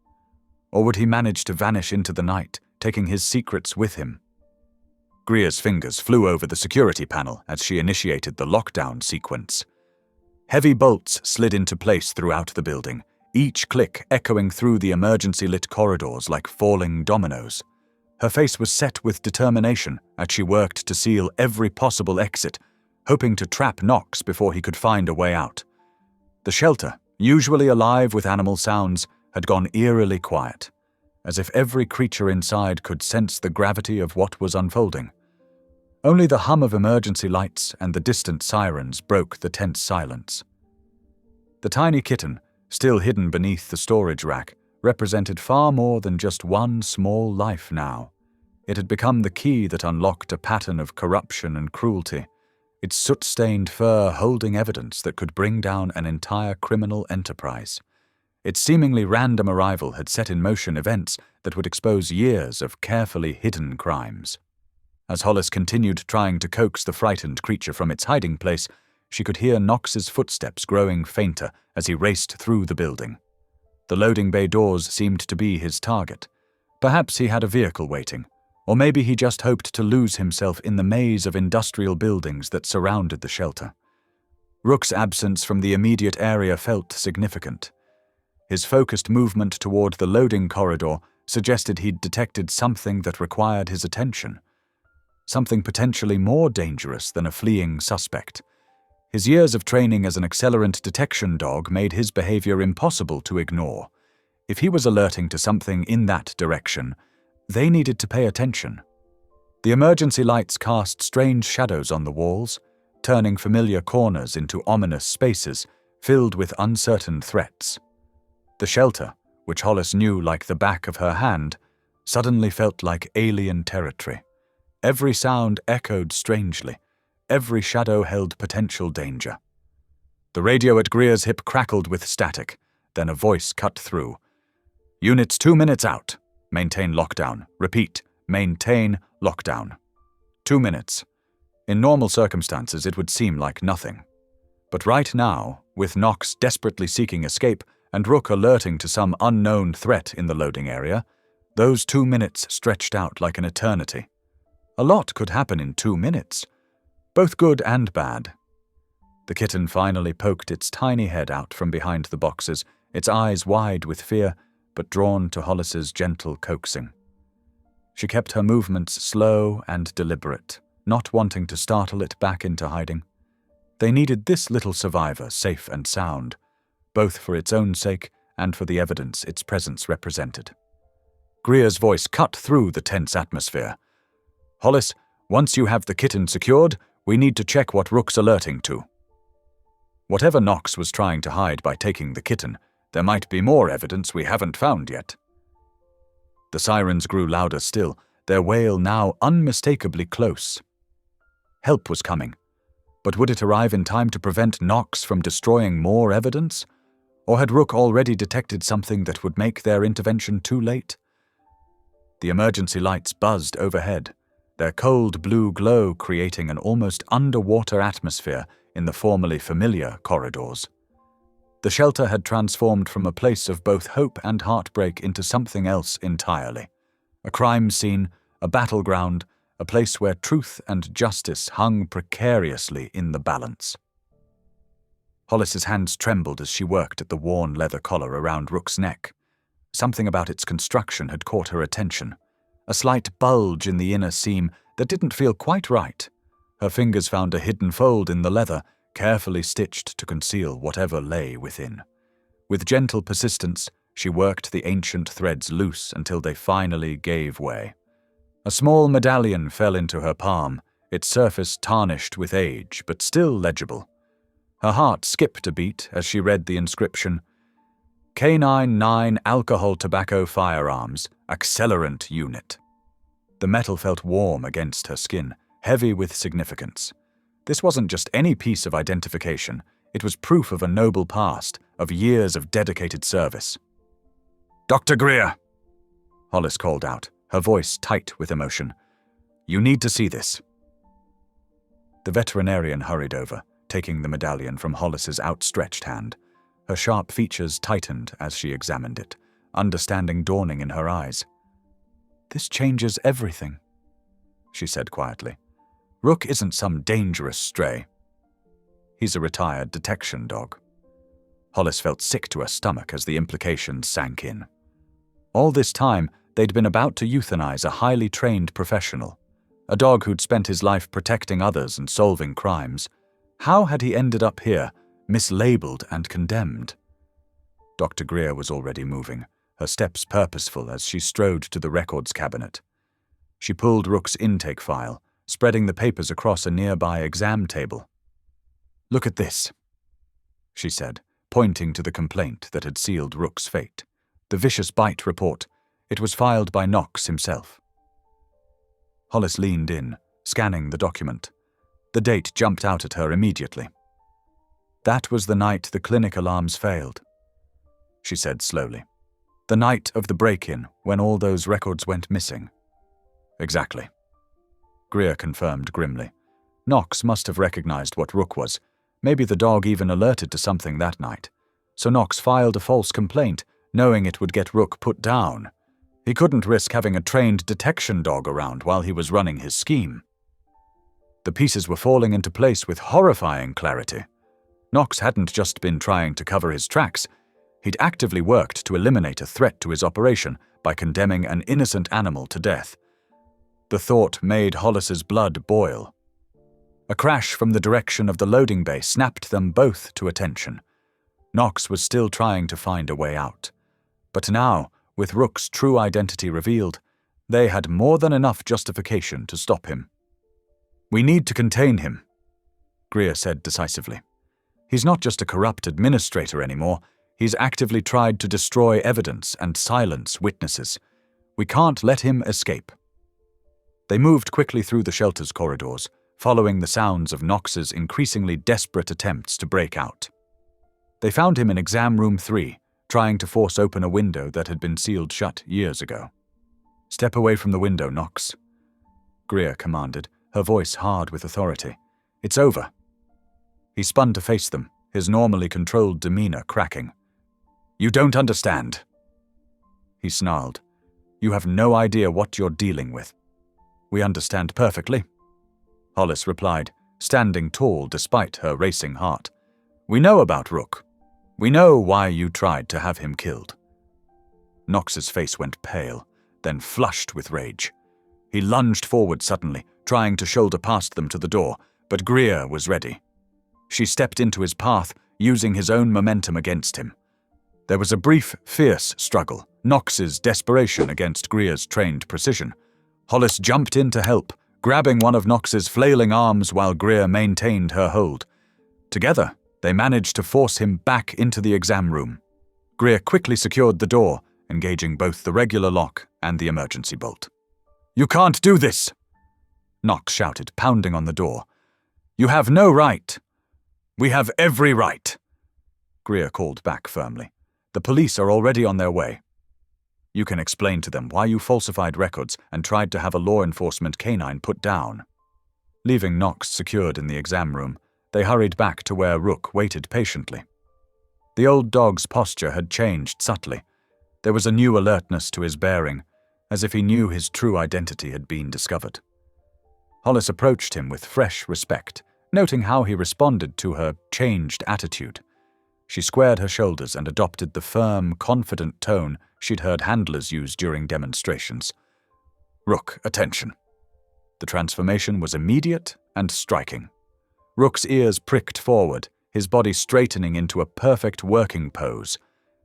Or would he manage to vanish into the night, taking his secrets with him? Greer's fingers flew over the security panel as she initiated the lockdown sequence. Heavy bolts slid into place throughout the building, each click echoing through the emergency-lit corridors like falling dominoes. Her face was set with determination as she worked to seal every possible exit, hoping to trap Knox before he could find a way out. The shelter, usually alive with animal sounds, had gone eerily quiet, as if every creature inside could sense the gravity of what was unfolding. Only the hum of emergency lights and the distant sirens broke the tense silence. The tiny kitten, still hidden beneath the storage rack, represented far more than just one small life now. It had become the key that unlocked a pattern of corruption and cruelty, its soot-stained fur holding evidence that could bring down an entire criminal enterprise. Its seemingly random arrival had set in motion events that would expose years of carefully hidden crimes. As Hollis continued trying to coax the frightened creature from its hiding place, she could hear Knox's footsteps growing fainter as he raced through the building. The loading bay doors seemed to be his target. Perhaps he had a vehicle waiting, Or maybe he just hoped to lose himself in the maze of industrial buildings that surrounded the shelter. Rook's absence from the immediate area felt significant. His focused movement toward the loading corridor suggested he'd detected something that required his attention. Something potentially more dangerous than a fleeing suspect. His years of training as an accelerant detection dog made his behavior impossible to ignore. If he was alerting to something in that direction, they needed to pay attention. The emergency lights cast strange shadows on the walls, turning familiar corners into ominous spaces filled with uncertain threats. The shelter, which Hollis knew like the back of her hand, suddenly felt like alien territory. Every sound echoed strangely. Every shadow held potential danger. The radio at Greer's hip crackled with static, then a voice cut through. "Units 2 minutes out. Maintain lockdown. Repeat, maintain lockdown." 2 minutes. In normal circumstances, it would seem like nothing. But right now, with Knox desperately seeking escape and Rook alerting to some unknown threat in the loading area, those 2 minutes stretched out like an eternity. A lot could happen in 2 minutes, both good and bad. The kitten finally poked its tiny head out from behind the boxes, its eyes wide with fear, but drawn to Hollis's gentle coaxing. She kept her movements slow and deliberate, not wanting to startle it back into hiding. They needed this little survivor safe and sound, both for its own sake and for the evidence its presence represented. Greer's voice cut through the tense atmosphere. "Hollis, once you have the kitten secured, we need to check what Rook's alerting to." Whatever Knox was trying to hide by taking the kitten, there might be more evidence we haven't found yet. The sirens grew louder still, their wail now unmistakably close. Help was coming, but would it arrive in time to prevent Knox from destroying more evidence? Or had Rook already detected something that would make their intervention too late? The emergency lights buzzed overhead, their cold blue glow creating an almost underwater atmosphere in the formerly familiar corridors. The shelter had transformed from a place of both hope and heartbreak into something else entirely. A crime scene, a battleground, a place where truth and justice hung precariously in the balance. Hollis's hands trembled as she worked at the worn leather collar around Rook's neck. Something about its construction had caught her attention. A slight bulge in the inner seam that didn't feel quite right. Her fingers found a hidden fold in the leather, carefully stitched to conceal whatever lay within. With gentle persistence, she worked the ancient threads loose until they finally gave way. A small medallion fell into her palm, its surface tarnished with age, but still legible. Her heart skipped a beat as she read the inscription, "K9 9 Alcohol Tobacco Firearms, Accelerant Unit." The metal felt warm against her skin, heavy with significance. This wasn't just any piece of identification, it was proof of a noble past, of years of dedicated service. "Dr. Greer!" Hollis called out, her voice tight with emotion. "You need to see this." The veterinarian hurried over, taking the medallion from Hollis's outstretched hand. Her sharp features tightened as she examined it, understanding dawning in her eyes. "This changes everything," she said quietly. "Rook isn't some dangerous stray. He's a retired detection dog." Hollis felt sick to her stomach as the implications sank in. All this time, they'd been about to euthanize a highly trained professional, a dog who'd spent his life protecting others and solving crimes. How had he ended up here, mislabeled and condemned? Dr. Greer was already moving, her steps purposeful as she strode to the records cabinet. She pulled Rook's intake file, spreading the papers across a nearby exam table. "Look at this," she said, pointing to the complaint that had sealed Rook's fate. The vicious bite report. It was filed by Knox himself. Hollis leaned in, scanning the document. The date jumped out at her immediately. "That was the night the clinic alarms failed," she said slowly. "The night of the break-in, when all those records went missing." "Exactly," Greer confirmed grimly. Knox must have recognized what Rook was. Maybe the dog even alerted to something that night. So Knox filed a false complaint, knowing it would get Rook put down. He couldn't risk having a trained detection dog around while he was running his scheme. The pieces were falling into place with horrifying clarity. Knox hadn't just been trying to cover his tracks. He'd actively worked to eliminate a threat to his operation by condemning an innocent animal to death. The thought made Hollis's blood boil. A crash from the direction of the loading bay snapped them both to attention. Knox was still trying to find a way out. But now, with Rook's true identity revealed, they had more than enough justification to stop him. "We need to contain him," Greer said decisively. "He's not just a corrupt administrator anymore. He's actively tried to destroy evidence and silence witnesses. We can't let him escape." They moved quickly through the shelter's corridors, following the sounds of Knox's increasingly desperate attempts to break out. They found him in exam room 3, trying to force open a window that had been sealed shut years ago. "Step away from the window, Knox," Greer commanded, her voice hard with authority. "It's over." He spun to face them, his normally controlled demeanor cracking. "You don't understand," he snarled. "You have no idea what you're dealing with." "We understand perfectly," Hollis replied, standing tall despite her racing heart. "We know about Rook. We know why you tried to have him killed." Knox's face went pale, then flushed with rage. He lunged forward suddenly, trying to shoulder past them to the door, but Greer was ready. She stepped into his path, using his own momentum against him. There was a brief, fierce struggle, Knox's desperation against Greer's trained precision. Hollis jumped in to help, grabbing one of Knox's flailing arms while Greer maintained her hold. Together, they managed to force him back into the exam room. Greer quickly secured the door, engaging both the regular lock and the emergency bolt. "You can't do this!" Knox shouted, pounding on the door. "You have no right." "We have every right," Greer called back firmly. "The police are already on their way. You can explain to them why you falsified records and tried to have a law enforcement canine put down." Leaving Knox secured in the exam room, they hurried back to where Rook waited patiently. The old dog's posture had changed subtly. There was a new alertness to his bearing, as if he knew his true identity had been discovered. Hollis approached him with fresh respect, noting how he responded to her changed attitude. She squared her shoulders and adopted the firm, confident tone she'd heard handlers use during demonstrations. "Rook, attention." The transformation was immediate and striking. Rook's ears pricked forward, his body straightening into a perfect working pose.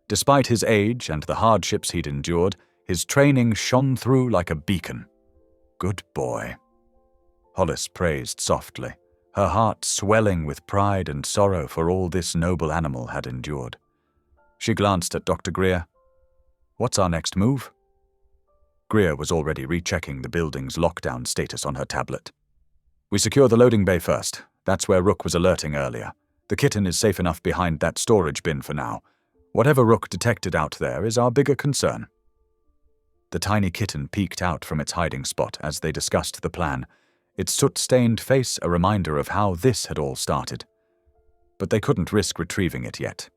Despite his age and the hardships he'd endured, his training shone through like a beacon. "Good boy," Hollis praised softly, her heart swelling with pride and sorrow for all this noble animal had endured. She glanced at Dr. Greer. "What's our next move?" Greer was already rechecking the building's lockdown status on her tablet. "We secure the loading bay first. That's where Rook was alerting earlier. The Kitten is safe enough behind that storage bin for now. Whatever Rook detected out there is our bigger concern." The tiny kitten peeked out from its hiding spot as they discussed the plan, its soot-stained face a reminder of how this had all started. But they couldn't risk retrieving it yet,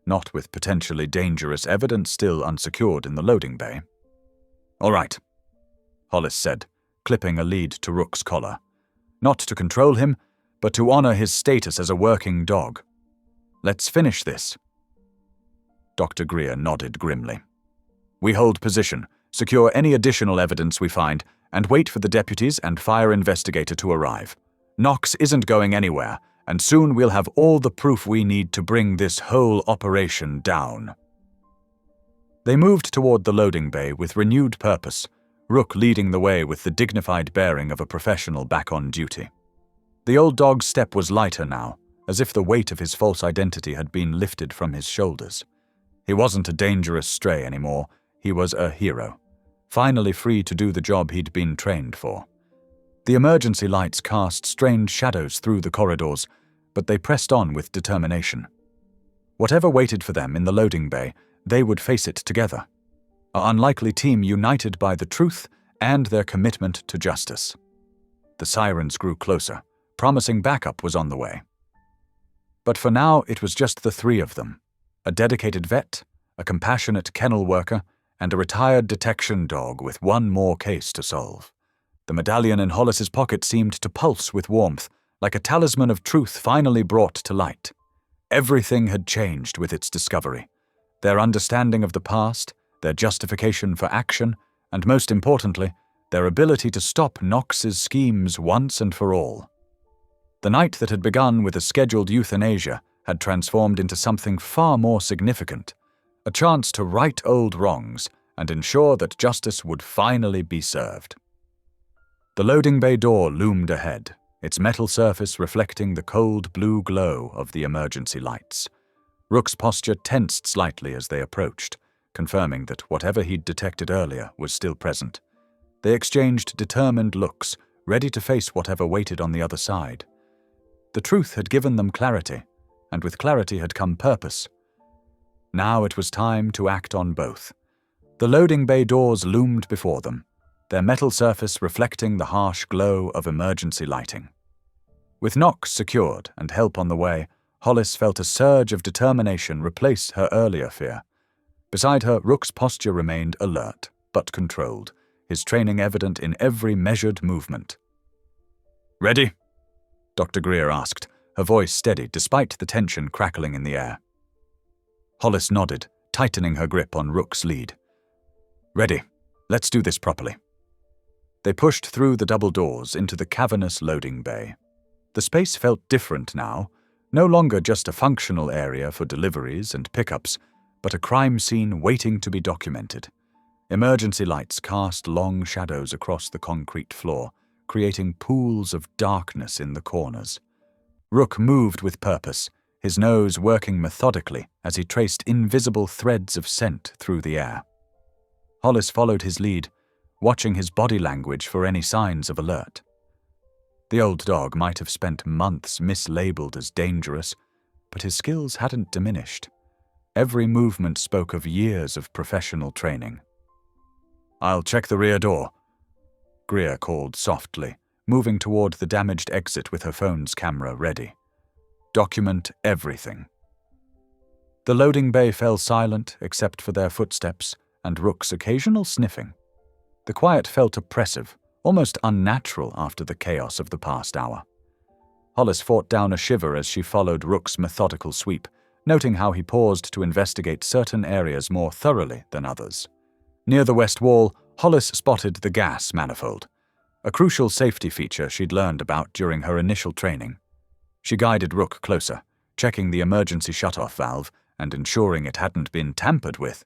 not with potentially dangerous evidence still unsecured in the loading bay. "All right," Hollis said, clipping a lead to Rook's collar. "Not to control him, but to honor his status as a working dog. Let's finish this." Dr. Greer nodded grimly. "We hold position, secure any additional evidence we find, and wait for the deputies and fire investigator to arrive. Knox isn't going anywhere, and soon we'll have all the proof we need to bring this whole operation down." They moved toward the loading bay with renewed purpose, Rook leading the way with the dignified bearing of a professional back on duty. The old dog's step was lighter now, as if the weight of his false identity had been lifted from his shoulders. He wasn't a dangerous stray anymore, he was a hero, finally free to do the job he'd been trained for. The emergency lights cast strange shadows through the corridors, but they pressed on with determination. Whatever waited for them in the loading bay, they would face it together. An unlikely team united by the truth and their commitment to justice. The sirens grew closer, promising backup was on the way. But for now, it was just the three of them. A dedicated vet, a compassionate kennel worker, and a retired detection dog with one more case to solve. The medallion in Hollis's pocket seemed to pulse with warmth, like a talisman of truth finally brought to light. Everything had changed with its discovery. Their understanding of the past, their justification for action, and most importantly, their ability to stop Knox's schemes once and for all. The night that had begun with a scheduled euthanasia had transformed into something far more significant, a chance to right old wrongs and ensure that justice would finally be served. The loading bay door loomed ahead, its metal surface reflecting the cold blue glow of the emergency lights. Rook's posture tensed slightly as they approached, confirming that whatever he'd detected earlier was still present. They exchanged determined looks, ready to face whatever waited on the other side. The truth had given them clarity, and with clarity had come purpose. Now it was time to act on both. The loading bay doors loomed before them, their metal surface reflecting the harsh glow of emergency lighting. With Knox secured and help on the way, Hollis felt a surge of determination replace her earlier fear. Beside her, Rook's posture remained alert, but controlled, his training evident in every measured movement. "Ready?" Dr. Greer asked, her voice steady despite the tension crackling in the air. Hollis nodded, tightening her grip on Rook's lead. "Ready. Let's do this properly." They pushed through the double doors into the cavernous loading bay. The space felt different now, no longer just a functional area for deliveries and pickups, but a crime scene waiting to be documented. Emergency lights cast long shadows across the concrete floor, creating pools of darkness in the corners. Rook moved with purpose, his nose working methodically as he traced invisible threads of scent through the air. Hollis followed his lead, watching his body language for any signs of alert. The old dog might have spent months mislabeled as dangerous, but his skills hadn't diminished. Every movement spoke of years of professional training. "I'll check the rear door," Greer called softly, moving toward the damaged exit with her phone's camera ready. "Document everything." The loading bay fell silent except for their footsteps and Rook's occasional sniffing. The quiet felt oppressive, almost unnatural after the chaos of the past hour. Hollis fought down a shiver as she followed Rook's methodical sweep, noting how he paused to investigate certain areas more thoroughly than others. Near the west wall, Hollis spotted the gas manifold, a crucial safety feature she'd learned about during her initial training. She guided Rook closer, checking the emergency shutoff valve and ensuring it hadn't been tampered with.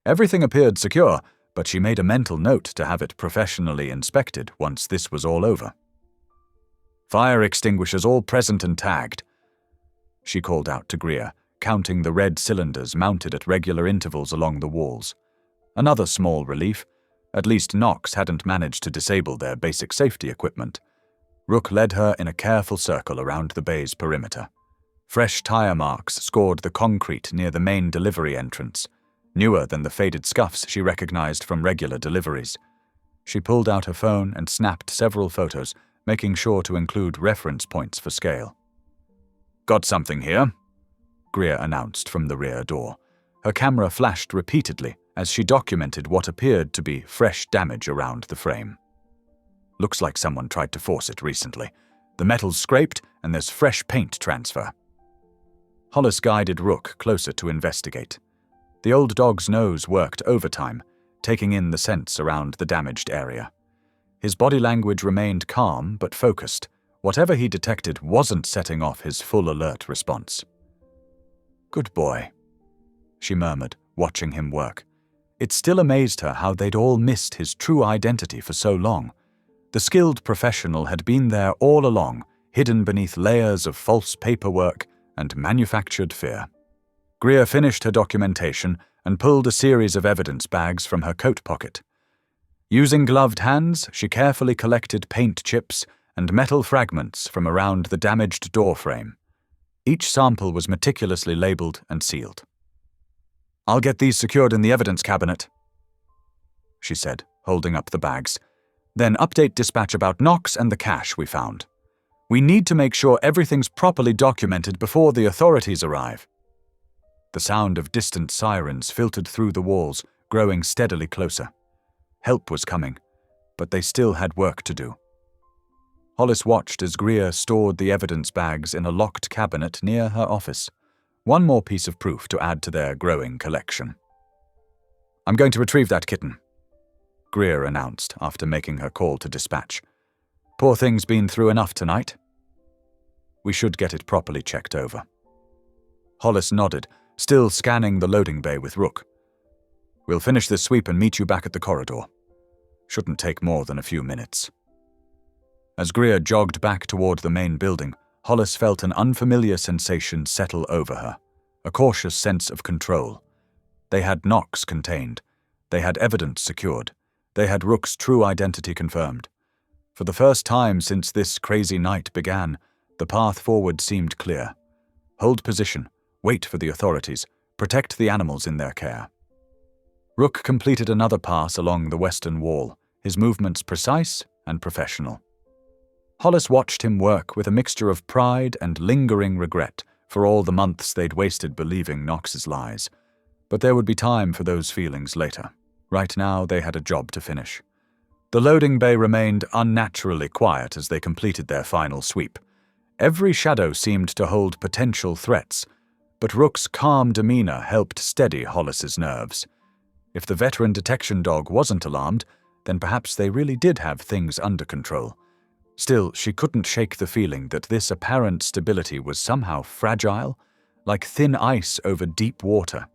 Everything appeared secure, but she made a mental note to have it professionally inspected once this was all over. "Fire extinguishers all present and tagged," she called out to Greer, counting the red cylinders mounted at regular intervals along the walls. Another small relief. At least Knox hadn't managed to disable their basic safety equipment. Rook led her in a careful circle around the bay's perimeter. Fresh tire marks scored the concrete near the main delivery entrance, newer than the faded scuffs she recognized from regular deliveries. She pulled out her phone and snapped several photos, making sure to include reference points for scale. "Got something here," Greer announced from the rear door. Her camera flashed repeatedly as she documented what appeared to be fresh damage around the frame. "Looks like someone tried to force it recently. The metal's scraped and there's fresh paint transfer." Hollis guided Rook closer to investigate. The old dog's nose worked overtime, taking in the scents around the damaged area. His body language remained calm but focused. Whatever he detected wasn't setting off his full alert response. "Good boy," she murmured, watching him work. It still amazed her how they'd all missed his true identity for so long. The skilled professional had been there all along, hidden beneath layers of false paperwork and manufactured fear. Greer finished her documentation and pulled a series of evidence bags from her coat pocket. Using gloved hands, she carefully collected paint chips and metal fragments from around the damaged door frame. Each sample was meticulously labeled and sealed. "I'll get these secured in the evidence cabinet," she said, holding up the bags. "Then update dispatch about Knox and the cash we found. We need to make sure everything's properly documented before the authorities arrive." The sound of distant sirens filtered through the walls, growing steadily closer. Help was coming, but they still had work to do. Hollis watched as Greer stored the evidence bags in a locked cabinet near her office. One more piece of proof to add to their growing collection. "I'm going to retrieve that kitten," Greer announced after making her call to dispatch. "Poor thing's been through enough tonight. We should get it properly checked over." Hollis nodded, still scanning the loading bay with Rook. "We'll finish this sweep and meet you back at the corridor. Shouldn't take more than a few minutes." As Greer jogged back toward the main building, Hollis felt an unfamiliar sensation settle over her, a cautious sense of control. They had Knox contained. They had evidence secured. They had Rook's true identity confirmed. For the first time since this crazy night began, the path forward seemed clear. Hold position, wait for the authorities, protect the animals in their care. Rook completed another pass along the western wall, his movements precise and professional. Hollis watched him work with a mixture of pride and lingering regret for all the months they'd wasted believing Knox's lies. But there would be time for those feelings later. Right now, they had a job to finish. The loading bay remained unnaturally quiet as they completed their final sweep. Every shadow seemed to hold potential threats, but Rook's calm demeanor helped steady Hollis's nerves. If the veteran detection dog wasn't alarmed, then perhaps they really did have things under control. Still, she couldn't shake the feeling that this apparent stability was somehow fragile, like thin ice over deep water.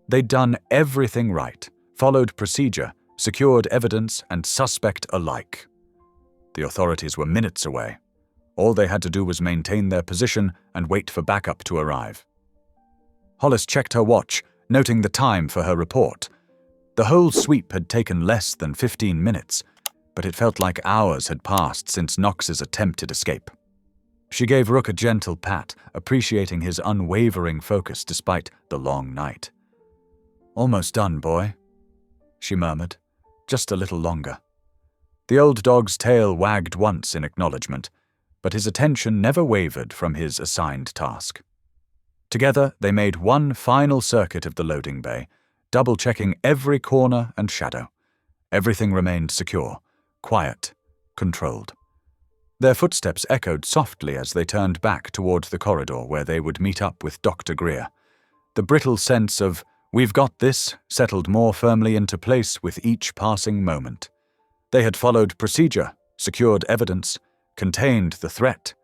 They'd done everything right, followed procedure, secured evidence, and suspect alike. The authorities were minutes away. All they had to do was maintain their position and wait for backup to arrive. Hollis checked her watch, noting the time for her report. The whole sweep had taken less than 15 minutes, but it felt like hours had passed since Knox's attempted escape. She gave Rook a gentle pat, appreciating his unwavering focus despite the long night. "Almost done, boy," she murmured. "Just a little longer." The old dog's tail wagged once in acknowledgement, but his attention never wavered from his assigned task. Together, they made one final circuit of the loading bay, double-checking every corner and shadow. Everything remained secure, quiet, controlled. Their footsteps echoed softly as they turned back toward the corridor where they would meet up with Dr. Greer. The brittle sense of, "We've got this," settled more firmly into place with each passing moment. They had followed procedure, secured evidence, contained the threat.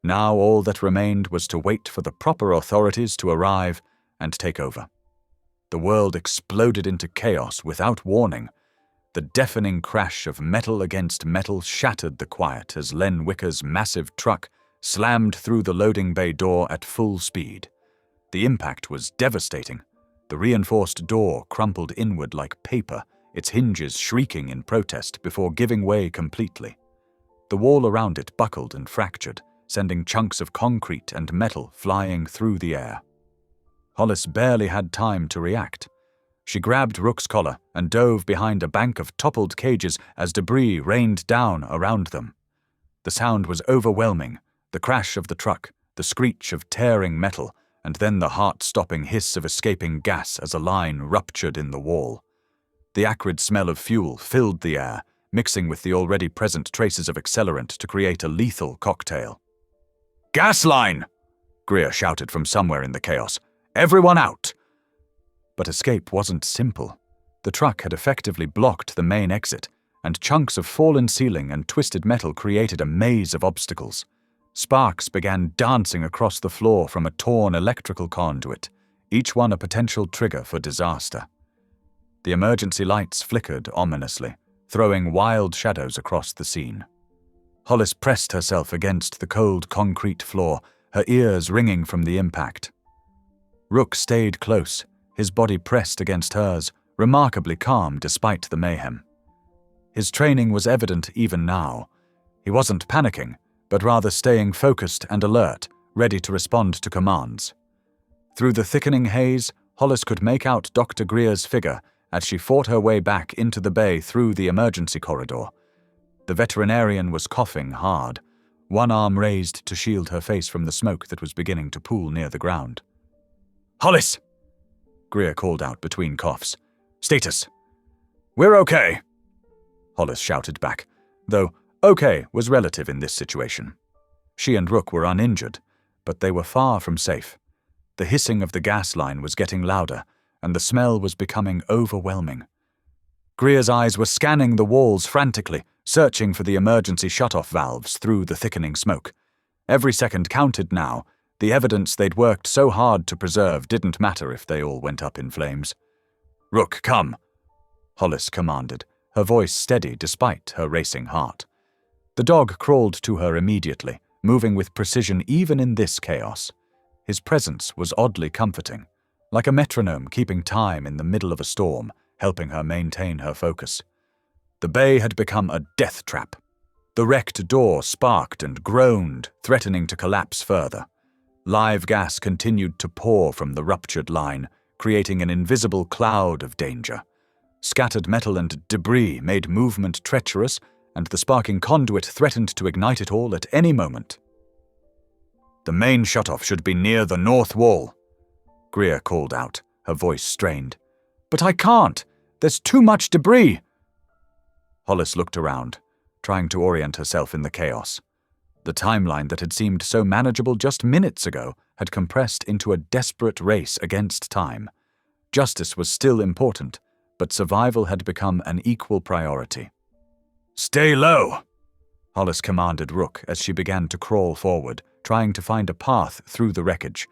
Now all that remained was to wait for the proper authorities to arrive and take over. The world exploded into chaos without warning. The deafening crash of metal against metal shattered the quiet as Len Wicker's massive truck slammed through the loading bay door at full speed. The impact was devastating. The reinforced door crumpled inward like paper, its hinges shrieking in protest before giving way completely. The wall around it buckled and fractured, sending chunks of concrete and metal flying through the air. Hollis barely had time to react. She grabbed Rook's collar and dove behind a bank of toppled cages as debris rained down around them. The sound was overwhelming, the crash of the truck, the screech of tearing metal, and then the heart-stopping hiss of escaping gas as a line ruptured in the wall. The acrid smell of fuel filled the air, mixing with the already present traces of accelerant to create a lethal cocktail. "Gas line!" Greer shouted from somewhere in the chaos. "Everyone out!" But escape wasn't simple. The truck had effectively blocked the main exit, and chunks of fallen ceiling and twisted metal created a maze of obstacles. Sparks began dancing across the floor from a torn electrical conduit, each one a potential trigger for disaster. The emergency lights flickered ominously, throwing wild shadows across the scene. Hollis pressed herself against the cold concrete floor, her ears ringing from the impact. Rook stayed close, his body pressed against hers, remarkably calm despite the mayhem. His training was evident even now. He wasn't panicking, but rather staying focused and alert, ready to respond to commands. Through the thickening haze, Hollis could make out Dr. Greer's figure as she fought her way back into the bay through the emergency corridor. The veterinarian was coughing hard, one arm raised to shield her face from the smoke that was beginning to pool near the ground. "Hollis!" Greer called out between coughs. Status. We're okay, Hollis shouted back, though okay was relative in this situation. She and Rook were uninjured, but they were far from safe. The hissing of the gas line was getting louder, and the smell was becoming overwhelming. Greer's eyes were scanning the walls frantically, searching for the emergency shut-off valves through the thickening smoke. Every second counted now. The evidence they'd worked so hard to preserve didn't matter if they all went up in flames. "Rook, come," Hollis commanded, her voice steady despite her racing heart. The dog crawled to her immediately, moving with precision even in this chaos. His presence was oddly comforting, like a metronome keeping time in the middle of a storm, helping her maintain her focus. The bay had become a death trap. The wrecked door sparked and groaned, threatening to collapse further. Live gas continued to pour from the ruptured line, creating an invisible cloud of danger. Scattered metal and debris made movement treacherous, and the sparking conduit threatened to ignite it all at any moment. "The main shutoff should be near the north wall," Greer called out, her voice strained. "But I can't! There's too much debris!" Hollis looked around, trying to orient herself in the chaos. The timeline that had seemed so manageable just minutes ago had compressed into a desperate race against time. Justice was still important, but survival had become an equal priority. "Stay low," Hollis commanded Rook as she began to crawl forward, trying to find a path through the wreckage.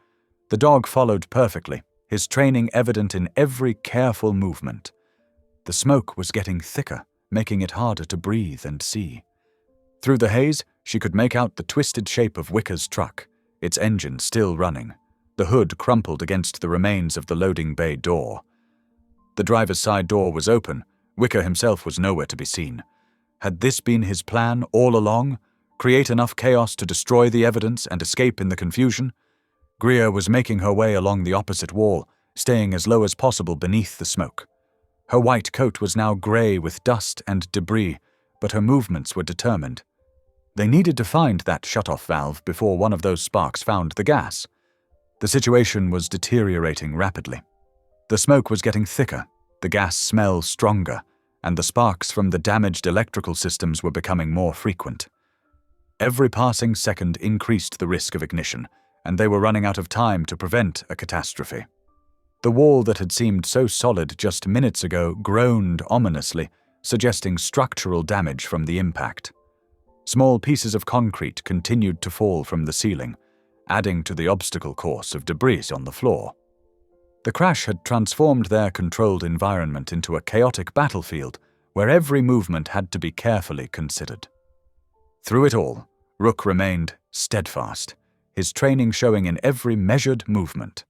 The dog followed perfectly, his training evident in every careful movement. The smoke was getting thicker, making it harder to breathe and see. Through the haze, she could make out the twisted shape of Wicker's truck, its engine still running, the hood crumpled against the remains of the loading bay door. The driver's side door was open. Wicker himself was nowhere to be seen. Had this been his plan all along? Create enough chaos to destroy the evidence and escape in the confusion? Greer was making her way along the opposite wall, staying as low as possible beneath the smoke. Her white coat was now gray with dust and debris, but her movements were determined. They needed to find that shutoff valve before one of those sparks found the gas. The situation was deteriorating rapidly. The smoke was getting thicker, the gas smell stronger, and the sparks from the damaged electrical systems were becoming more frequent. Every passing second increased the risk of ignition, and they were running out of time to prevent a catastrophe. The wall that had seemed so solid just minutes ago groaned ominously, suggesting structural damage from the impact. Small pieces of concrete continued to fall from the ceiling, adding to the obstacle course of debris on the floor. The crash had transformed their controlled environment into a chaotic battlefield where every movement had to be carefully considered. Through it all, Rook remained steadfast, his training showing in every measured movement.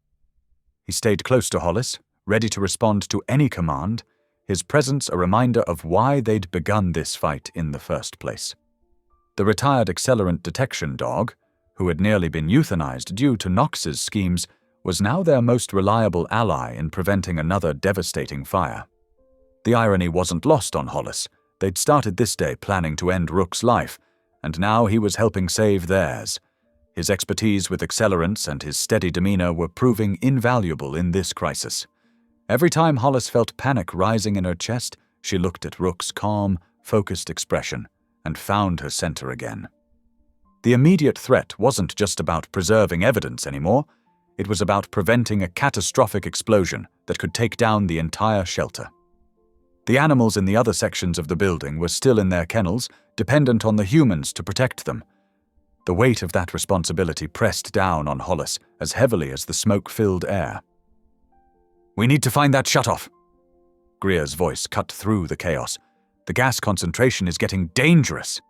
He stayed close to Hollis, ready to respond to any command, his presence a reminder of why they'd begun this fight in the first place. The retired accelerant detection dog, who had nearly been euthanized due to Knox's schemes, was now their most reliable ally in preventing another devastating fire. The irony wasn't lost on Hollis. They'd started this day planning to end Rook's life, and now he was helping save theirs. His expertise with accelerants and his steady demeanor were proving invaluable in this crisis. Every time Hollis felt panic rising in her chest, she looked at Rook's calm, focused expression and found her center again. The immediate threat wasn't just about preserving evidence anymore. It was about preventing a catastrophic explosion that could take down the entire shelter. The animals in the other sections of the building were still in their kennels, dependent on the humans to protect them. The weight of that responsibility pressed down on Hollis as heavily as the smoke-filled air. "We need to find that shutoff." Greer's voice cut through the chaos. "The gas concentration is getting dangerous."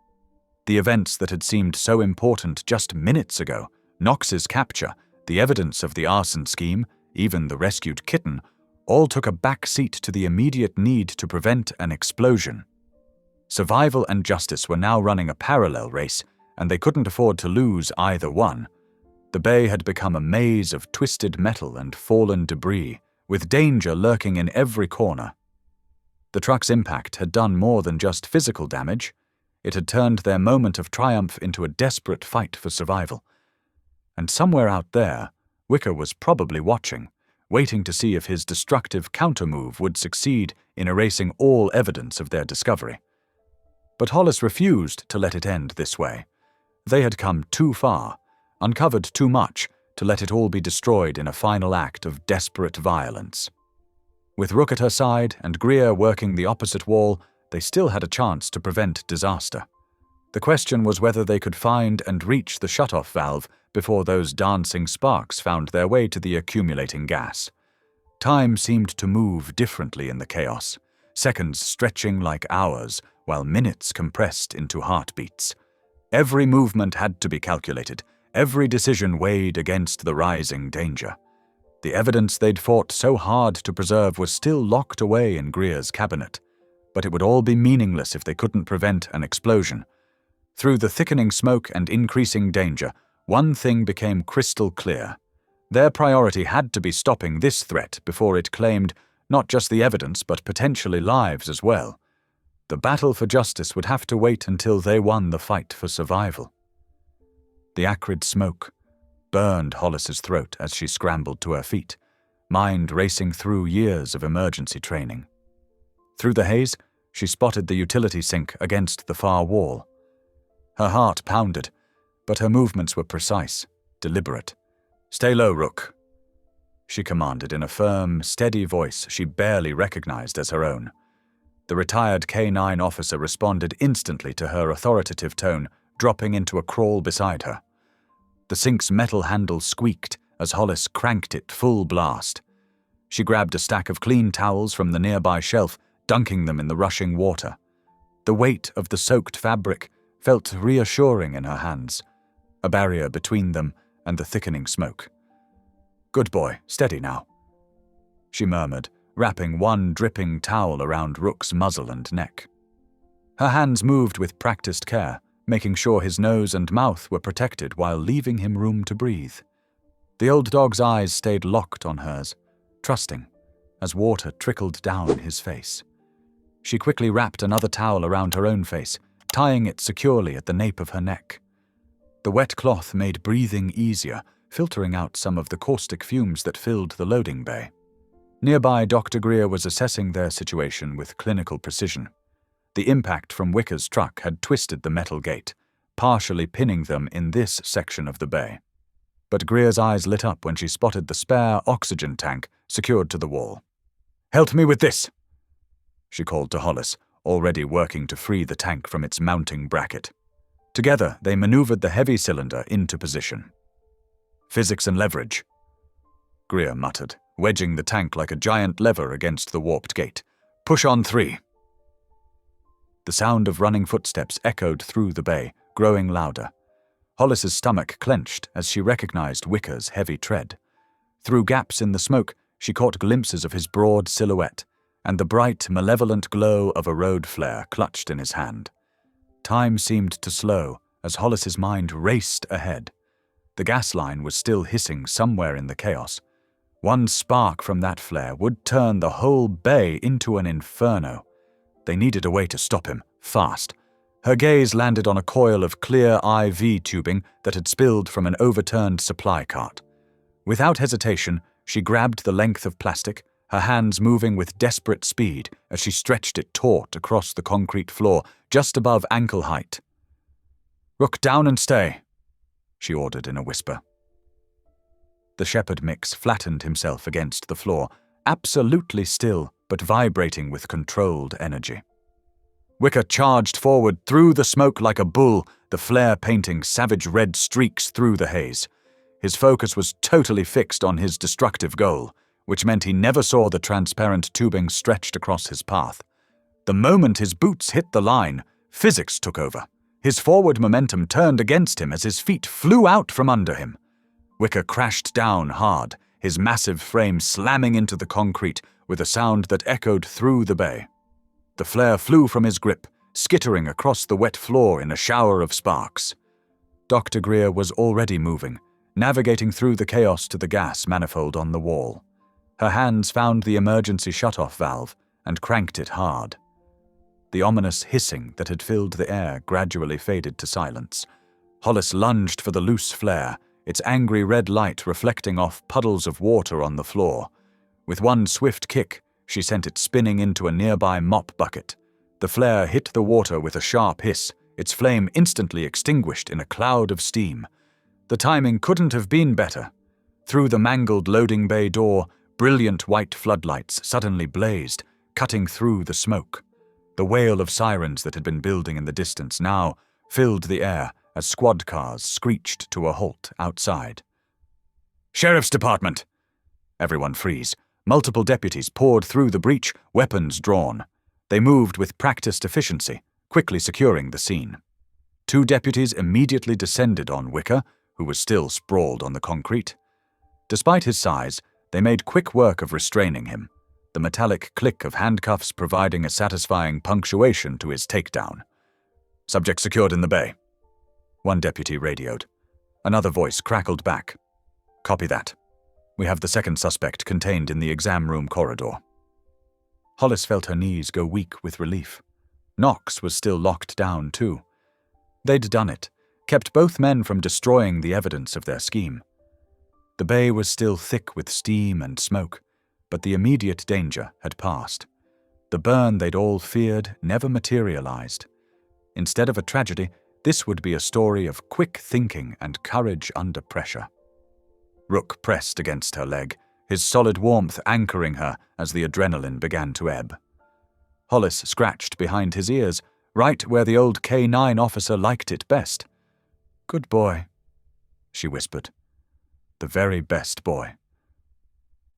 The events that had seemed so important just minutes ago, Knox's capture, the evidence of the arson scheme, even the rescued Kitten, all took a back seat to the immediate need to prevent an explosion. Survival and justice were now running a parallel race, and they couldn't afford to lose either one. The bay had become a maze of twisted metal and fallen debris, with danger lurking in every corner. The truck's impact had done more than just physical damage. It had turned their moment of triumph into a desperate fight for survival. And somewhere out there, Wicker was probably watching, waiting to see if his destructive countermove would succeed in erasing all evidence of their discovery. But Hollis refused to let it end this way. They had come too far, uncovered too much, to let it all be destroyed in a final act of desperate violence. With Rook at her side and Greer working the opposite wall, they still had a chance to prevent disaster. The question was whether they could find and reach the shut-off valve before those dancing sparks found their way to the accumulating gas. Time seemed to move differently in the chaos, seconds stretching like hours, while minutes compressed into heartbeats. Every movement had to be calculated, every decision weighed against the rising danger. The evidence they'd fought so hard to preserve was still locked away in Greer's cabinet, but it would all be meaningless if they couldn't prevent an explosion. Through the thickening smoke and increasing danger, one thing became crystal clear. Their priority had to be stopping this threat before it claimed not just the evidence but potentially lives as well. The battle for justice would have to wait until they won the fight for survival. The acrid smoke burned Hollis's throat as she scrambled to her feet, mind racing through years of emergency training. Through the haze, she spotted the utility sink against the far wall. Her heart pounded, but her movements were precise, deliberate. "Stay low, Rook," she commanded in a firm, steady voice she barely recognized as her own. The retired K-9 officer responded instantly to her authoritative tone, dropping into a crawl beside her. The sink's metal handle squeaked as Hollis cranked it full blast. She grabbed a stack of clean towels from the nearby shelf, dunking them in the rushing water. The weight of the soaked fabric felt reassuring in her hands, a barrier between them and the thickening smoke. "Good boy, steady now," she murmured, wrapping one dripping towel around Rook's muzzle and neck. Her hands moved with practiced care, making sure his nose and mouth were protected while leaving him room to breathe. The old dog's eyes stayed locked on hers, trusting, as water trickled down his face. She quickly wrapped another towel around her own face, tying it securely at the nape of her neck. The wet cloth made breathing easier, filtering out some of the caustic fumes that filled the loading bay. Nearby, Dr. Greer was assessing their situation with clinical precision. The impact from Wicker's truck had twisted the metal gate, partially pinning them in this section of the bay. But Greer's eyes lit up when she spotted the spare oxygen tank secured to the wall. "Help me with this," she called to Hollis, already working to free the tank from its mounting bracket. Together, they maneuvered the heavy cylinder into position. "Physics and leverage," Greer muttered, wedging the tank like a giant lever against the warped gate. "Push on 3. The sound of running footsteps echoed through the bay, growing louder. Hollis's stomach clenched as she recognized Wicker's heavy tread. Through gaps in the smoke, she caught glimpses of his broad silhouette and the bright, malevolent glow of a road flare clutched in his hand. Time seemed to slow as Hollis's mind raced ahead. The gas line was still hissing somewhere in the chaos. One spark from that flare would turn the whole bay into an inferno. They needed a way to stop him, fast. Her gaze landed on a coil of clear IV tubing that had spilled from an overturned supply cart. Without hesitation, she grabbed the length of plastic, her hands moving with desperate speed as she stretched it taut across the concrete floor, just above ankle height. "Rook, down and stay," she ordered in a whisper. The shepherd mix flattened himself against the floor, absolutely still, but vibrating with controlled energy. Wicker charged forward through the smoke like a bull, the flare painting savage red streaks through the haze. His focus was totally fixed on his destructive goal, which meant he never saw the transparent tubing stretched across his path. The moment his boots hit the line, physics took over. His forward momentum turned against him as his feet flew out from under him. Wicker crashed down hard, his massive frame slamming into the concrete with a sound that echoed through the bay. The flare flew from his grip, skittering across the wet floor in a shower of sparks. Dr. Greer was already moving, navigating through the chaos to the gas manifold on the wall. Her hands found the emergency shutoff valve and cranked it hard. The ominous hissing that had filled the air gradually faded to silence. Hollis lunged for the loose flare, its angry red light reflecting off puddles of water on the floor. With one swift kick, she sent it spinning into a nearby mop bucket. The flare hit the water with a sharp hiss, its flame instantly extinguished in a cloud of steam. The timing couldn't have been better. Through the mangled loading bay door, brilliant white floodlights suddenly blazed, cutting through the smoke. The wail of sirens that had been building in the distance now filled the air as squad cars screeched to a halt outside. "Sheriff's Department!" Everyone freeze. Multiple deputies poured through the breach, weapons drawn. They moved with practiced efficiency, quickly securing the scene. 2 deputies immediately descended on Wicker, who was still sprawled on the concrete. Despite his size, they made quick work of restraining him, the metallic click of handcuffs providing a satisfying punctuation to his takedown. "Subject secured in the bay," one deputy radioed. Another voice crackled back. "Copy that. We have the second suspect contained in the exam room corridor." Hollis felt her knees go weak with relief. Knox was still locked down too. They'd done it, kept both men from destroying the evidence of their scheme. The bay was still thick with steam and smoke, but the immediate danger had passed. The burn they'd all feared never materialized. Instead of a tragedy, this would be a story of quick thinking and courage under pressure. Rook pressed against her leg, his solid warmth anchoring her as the adrenaline began to ebb. Hollis scratched behind his ears, right where the old K9 officer liked it best. "Good boy," she whispered. "The very best boy."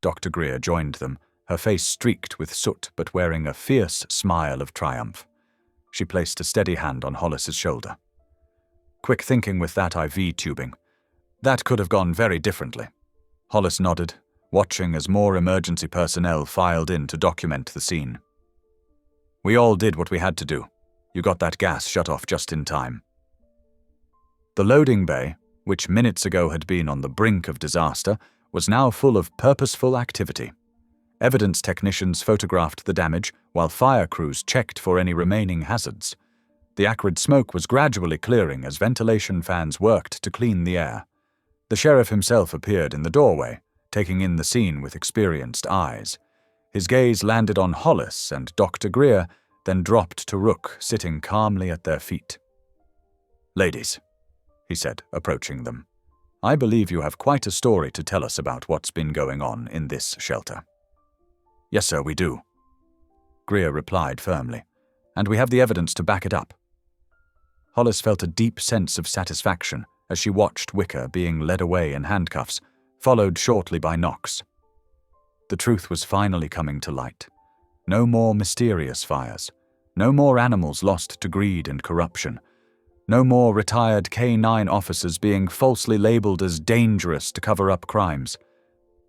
Dr. Greer joined them, her face streaked with soot but wearing a fierce smile of triumph. She placed a steady hand on Hollis's shoulder. "Quick thinking with that IV tubing. That could have gone very differently." Hollis nodded, watching as more emergency personnel filed in to document the scene. "We all did what we had to do. You got that gas shut off just in time." The loading bay, which minutes ago had been on the brink of disaster, was now full of purposeful activity. Evidence technicians photographed the damage, while fire crews checked for any remaining hazards. The acrid smoke was gradually clearing as ventilation fans worked to clean the air. The sheriff himself appeared in the doorway, taking in the scene with experienced eyes. His gaze landed on Hollis and Dr. Greer, then dropped to Rook, sitting calmly at their feet. "Ladies," he said, approaching them, "I believe you have quite a story to tell us about what's been going on in this shelter." "Yes, sir, we do," Greer replied firmly, "and we have the evidence to back it up." Hollis felt a deep sense of satisfaction as she watched Wicker being led away in handcuffs, followed shortly by Knox. The truth was finally coming to light. No more mysterious fires. No more animals lost to greed and corruption. No more retired K9 officers being falsely labeled as dangerous to cover up crimes.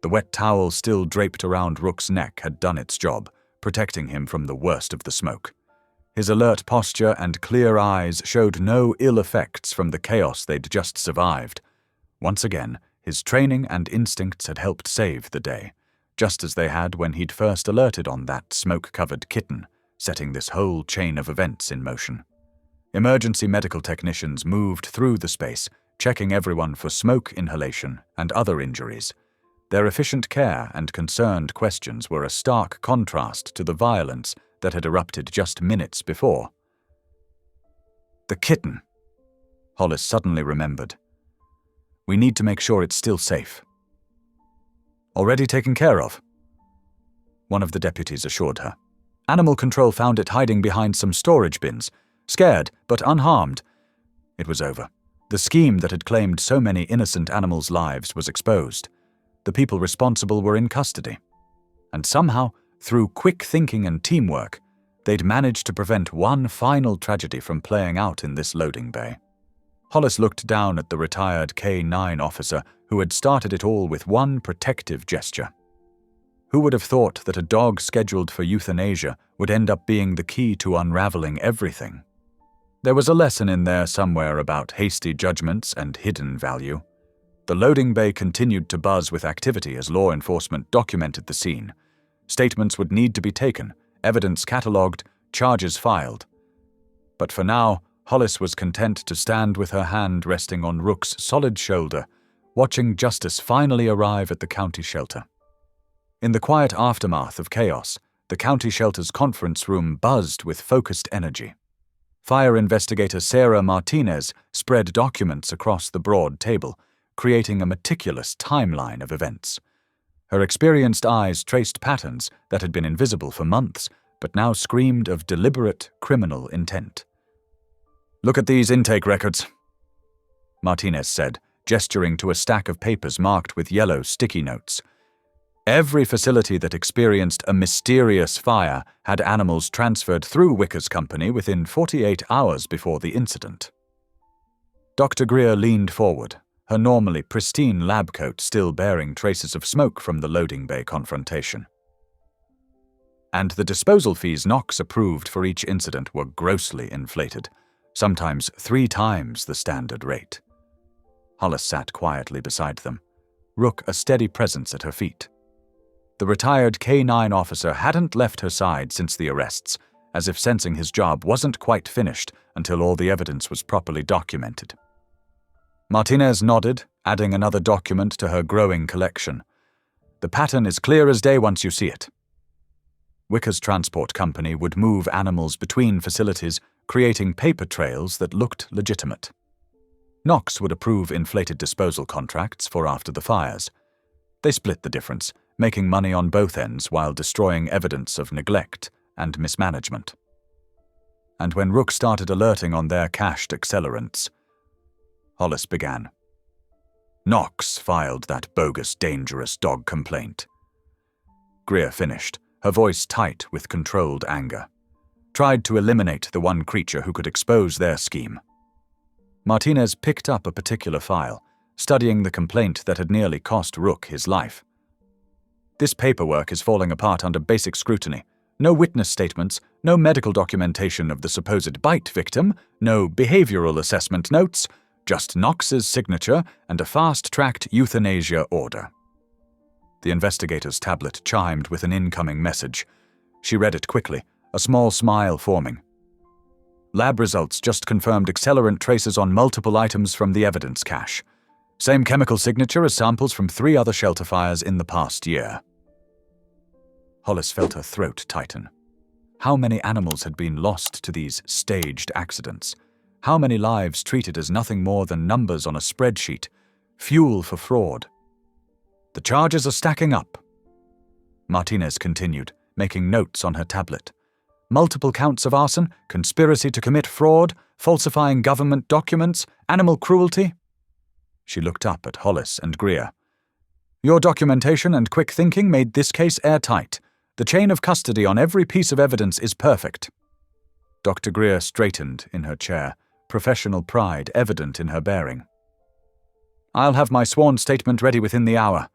The wet towel still draped around Rook's neck had done its job, protecting him from the worst of the smoke. His alert posture and clear eyes showed no ill effects from the chaos they'd just survived. Once again, his training and instincts had helped save the day, just as they had when he'd first alerted on that smoke-covered Kitten, setting this whole chain of events in motion. Emergency medical technicians moved through the space, checking everyone for smoke inhalation and other injuries. Their efficient care and concerned questions were a stark contrast to the violence that had erupted just minutes before. "The Kitten," Hollis suddenly remembered. "We need to make sure it's still safe." "Already taken care of," one of the deputies assured her. "Animal control found it hiding behind some storage bins, scared but unharmed." It was over. The scheme that had claimed so many innocent animals' lives was exposed. The people responsible were in custody. And somehow, through quick thinking and teamwork, they'd managed to prevent one final tragedy from playing out in this loading bay. Hollis looked down at the retired K9 officer who had started it all with one protective gesture. Who would have thought that a dog scheduled for euthanasia would end up being the key to unraveling everything? There was a lesson in there somewhere about hasty judgments and hidden value. The loading bay continued to buzz with activity as law enforcement documented the scene. Statements would need to be taken, evidence catalogued, charges filed. But for now, Hollis was content to stand with her hand resting on Rook's solid shoulder, watching justice finally arrive at the county shelter. In the quiet aftermath of chaos, the county shelter's conference room buzzed with focused energy. Fire investigator Sarah Martinez spread documents across the broad table, creating a meticulous timeline of events. Her experienced eyes traced patterns that had been invisible for months, but now screamed of deliberate criminal intent. "Look at these intake records," Martinez said, gesturing to a stack of papers marked with yellow sticky notes. Every facility that experienced a mysterious fire had animals transferred through Wicker's company within 48 hours before the incident. Dr. Greer leaned forward, her normally pristine lab coat still bearing traces of smoke from the loading bay confrontation. And the disposal fees Knox approved for each incident were grossly inflated, sometimes 3 times the standard rate. Hollis sat quietly beside them, Rook a steady presence at her feet. The retired K-9 officer hadn't left her side since the arrests, as if sensing his job wasn't quite finished until all the evidence was properly documented. Martinez nodded, adding another document to her growing collection. "The pattern is clear as day once you see it." Wicker's transport company would move animals between facilities, creating paper trails that looked legitimate. Knox would approve inflated disposal contracts for after the fires. They split the difference, making money on both ends while destroying evidence of neglect and mismanagement. And when Rook started alerting on their cached accelerants, Hollis began. "Knox filed that bogus, dangerous dog complaint." Greer finished, her voice tight with controlled anger. "Tried to eliminate the one creature who could expose their scheme." Martinez picked up a particular file, studying the complaint that had nearly cost Rook his life. "This paperwork is falling apart under basic scrutiny. No witness statements, no medical documentation of the supposed bite victim, no behavioral assessment notes, just Knox's signature and a fast-tracked euthanasia order." The investigator's tablet chimed with an incoming message. She read it quickly, a small smile forming. "Lab results just confirmed accelerant traces on multiple items from the evidence cache. Same chemical signature as samples from 3 other shelter fires in the past year." Hollis felt her throat tighten. How many animals had been lost to these staged accidents? How many lives treated as nothing more than numbers on a spreadsheet, fuel for fraud? "The charges are stacking up," Martinez continued, making notes on her tablet. "Multiple counts of arson, conspiracy to commit fraud, falsifying government documents, animal cruelty." She looked up at Hollis and Greer. "Your documentation and quick thinking made this case airtight. The chain of custody on every piece of evidence is perfect." Dr. Greer straightened in her chair, professional pride evident in her bearing. "I'll have my sworn statement ready within the hour.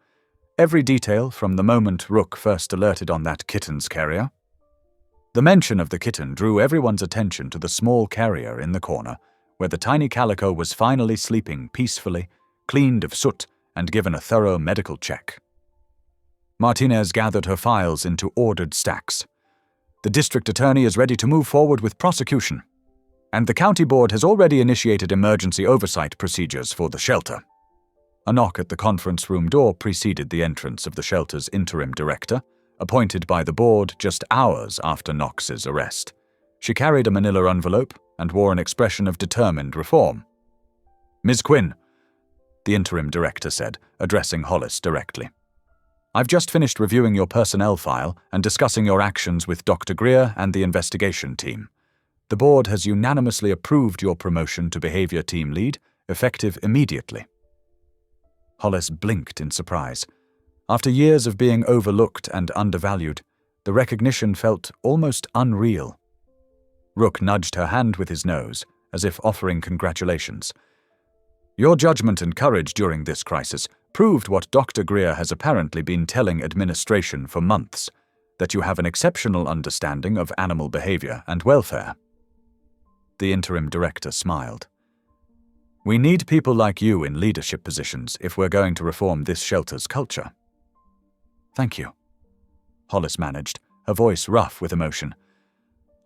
Every detail from the moment Rook first alerted on that Kitten's carrier." The mention of the Kitten drew everyone's attention to the small carrier in the corner, where the tiny calico was finally sleeping peacefully, cleaned of soot, and given a thorough medical check. Martinez gathered her files into ordered stacks. "The district attorney is ready to move forward with prosecution, and the county board has already initiated emergency oversight procedures for the shelter." A knock at the conference room door preceded the entrance of the shelter's interim director, appointed by the board just hours after Knox's arrest. She carried a manila envelope and wore an expression of determined reform. "Ms. Quinn," the interim director said, addressing Hollis directly. "I've just finished reviewing your personnel file and discussing your actions with Dr. Greer and the investigation team. The board has unanimously approved your promotion to behavior team lead, effective immediately." Hollis blinked in surprise. After years of being overlooked and undervalued, the recognition felt almost unreal. Rook nudged her hand with his nose, as if offering congratulations. "Your judgment and courage during this crisis proved what Dr. Greer has apparently been telling administration for months, that you have an exceptional understanding of animal behavior and welfare." The interim director smiled. "We need people like you in leadership positions if we're going to reform this shelter's culture." "Thank you," Hollis managed, her voice rough with emotion.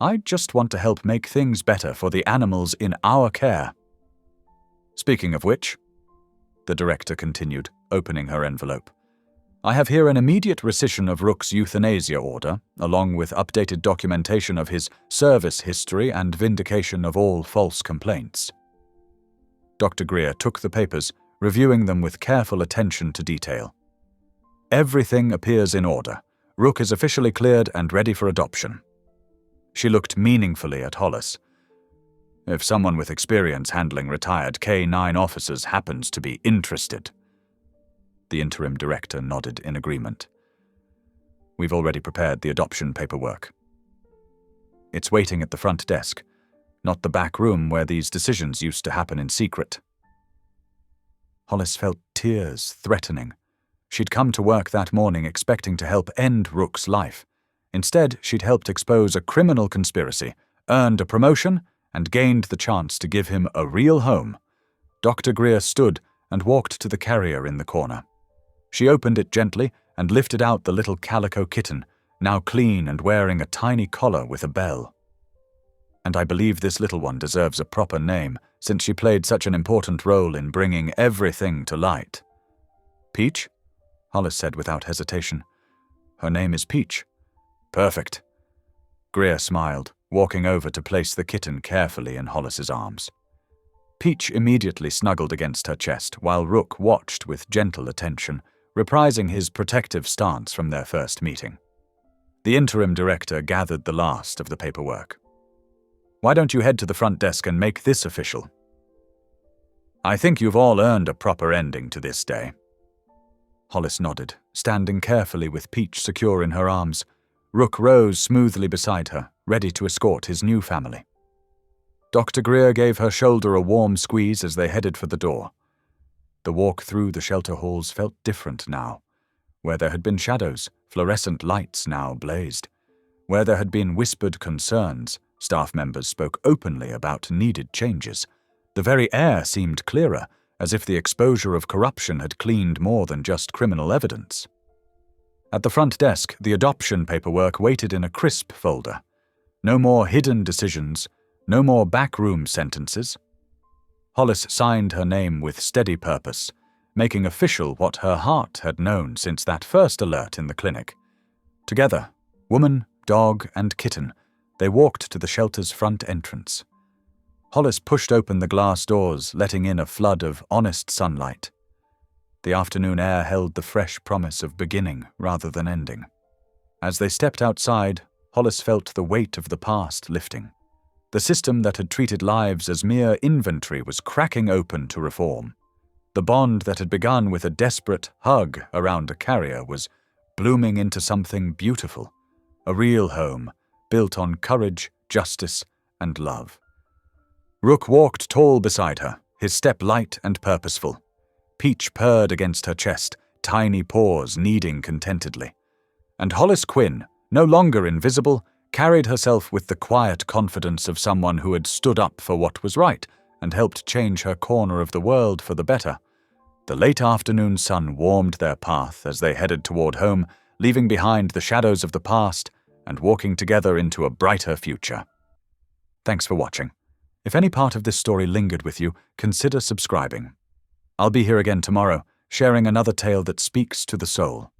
"I just want to help make things better for the animals in our care." "Speaking of which," the director continued, opening her envelope, I have here an immediate rescission of Rook's euthanasia order, along with updated documentation of his service history and vindication of all false complaints. Dr. Greer took the papers, reviewing them with careful attention to detail. Everything appears in order. Rook is officially cleared and ready for adoption. She looked meaningfully at Hollis. If someone with experience handling retired K-9 officers happens to be interested. The interim director nodded in agreement. We've already prepared the adoption paperwork. It's waiting at the front desk, not the back room where these decisions used to happen in secret. Hollis felt tears threatening. She'd come to work that morning expecting to help end Rook's life. Instead, she'd helped expose a criminal conspiracy, earned a promotion, and gained the chance to give him a real home. Dr. Greer stood and walked to the carrier in the corner. She opened it gently and lifted out the little calico kitten, now clean and wearing a tiny collar with a bell. And I believe this little one deserves a proper name, since she played such an important role in bringing everything to light. Peach? Hollis said without hesitation. Her name is Peach. Perfect. Greer smiled, walking over to place the kitten carefully in Hollis's arms. Peach immediately snuggled against her chest, while Rook watched with gentle attention, reprising his protective stance from their first meeting. The interim director gathered the last of the paperwork. Why don't you head to the front desk and make this official? I think you've all earned a proper ending to this day. Hollis nodded, standing carefully with Peach secure in her arms. Rook rose smoothly beside her, ready to escort his new family. Dr. Greer gave her shoulder a warm squeeze as they headed for the door. The walk through the shelter halls felt different now. Where there had been shadows, fluorescent lights now blazed. Where there had been whispered concerns, staff members spoke openly about needed changes. The very air seemed clearer, as if the exposure of corruption had cleaned more than just criminal evidence. At the front desk, the adoption paperwork waited in a crisp folder. No more hidden decisions, no more backroom sentences. Hollis signed her name with steady purpose, making official what her heart had known since that first alert in the clinic. Together, woman, dog, and kitten, they walked to the shelter's front entrance. Hollis pushed open the glass doors, letting in a flood of honest sunlight. The afternoon air held the fresh promise of beginning rather than ending. As they stepped outside, Hollis felt the weight of the past lifting. The system that had treated lives as mere inventory was cracking open to reform. The bond that had begun with a desperate hug around a carrier was blooming into something beautiful, a real home, built on courage, justice, and love. Rook walked tall beside her, his step light and purposeful. Peach purred against her chest, tiny paws kneading contentedly. And Hollis Quinn, no longer invisible, carried herself with the quiet confidence of someone who had stood up for what was right and helped change her corner of the world for the better. The late afternoon sun warmed their path as they headed toward home, leaving behind the shadows of the past and walking together into a brighter future. Thanks for watching. If any part of this story lingered with you, consider subscribing. I'll be here again tomorrow, sharing another tale that speaks to the soul.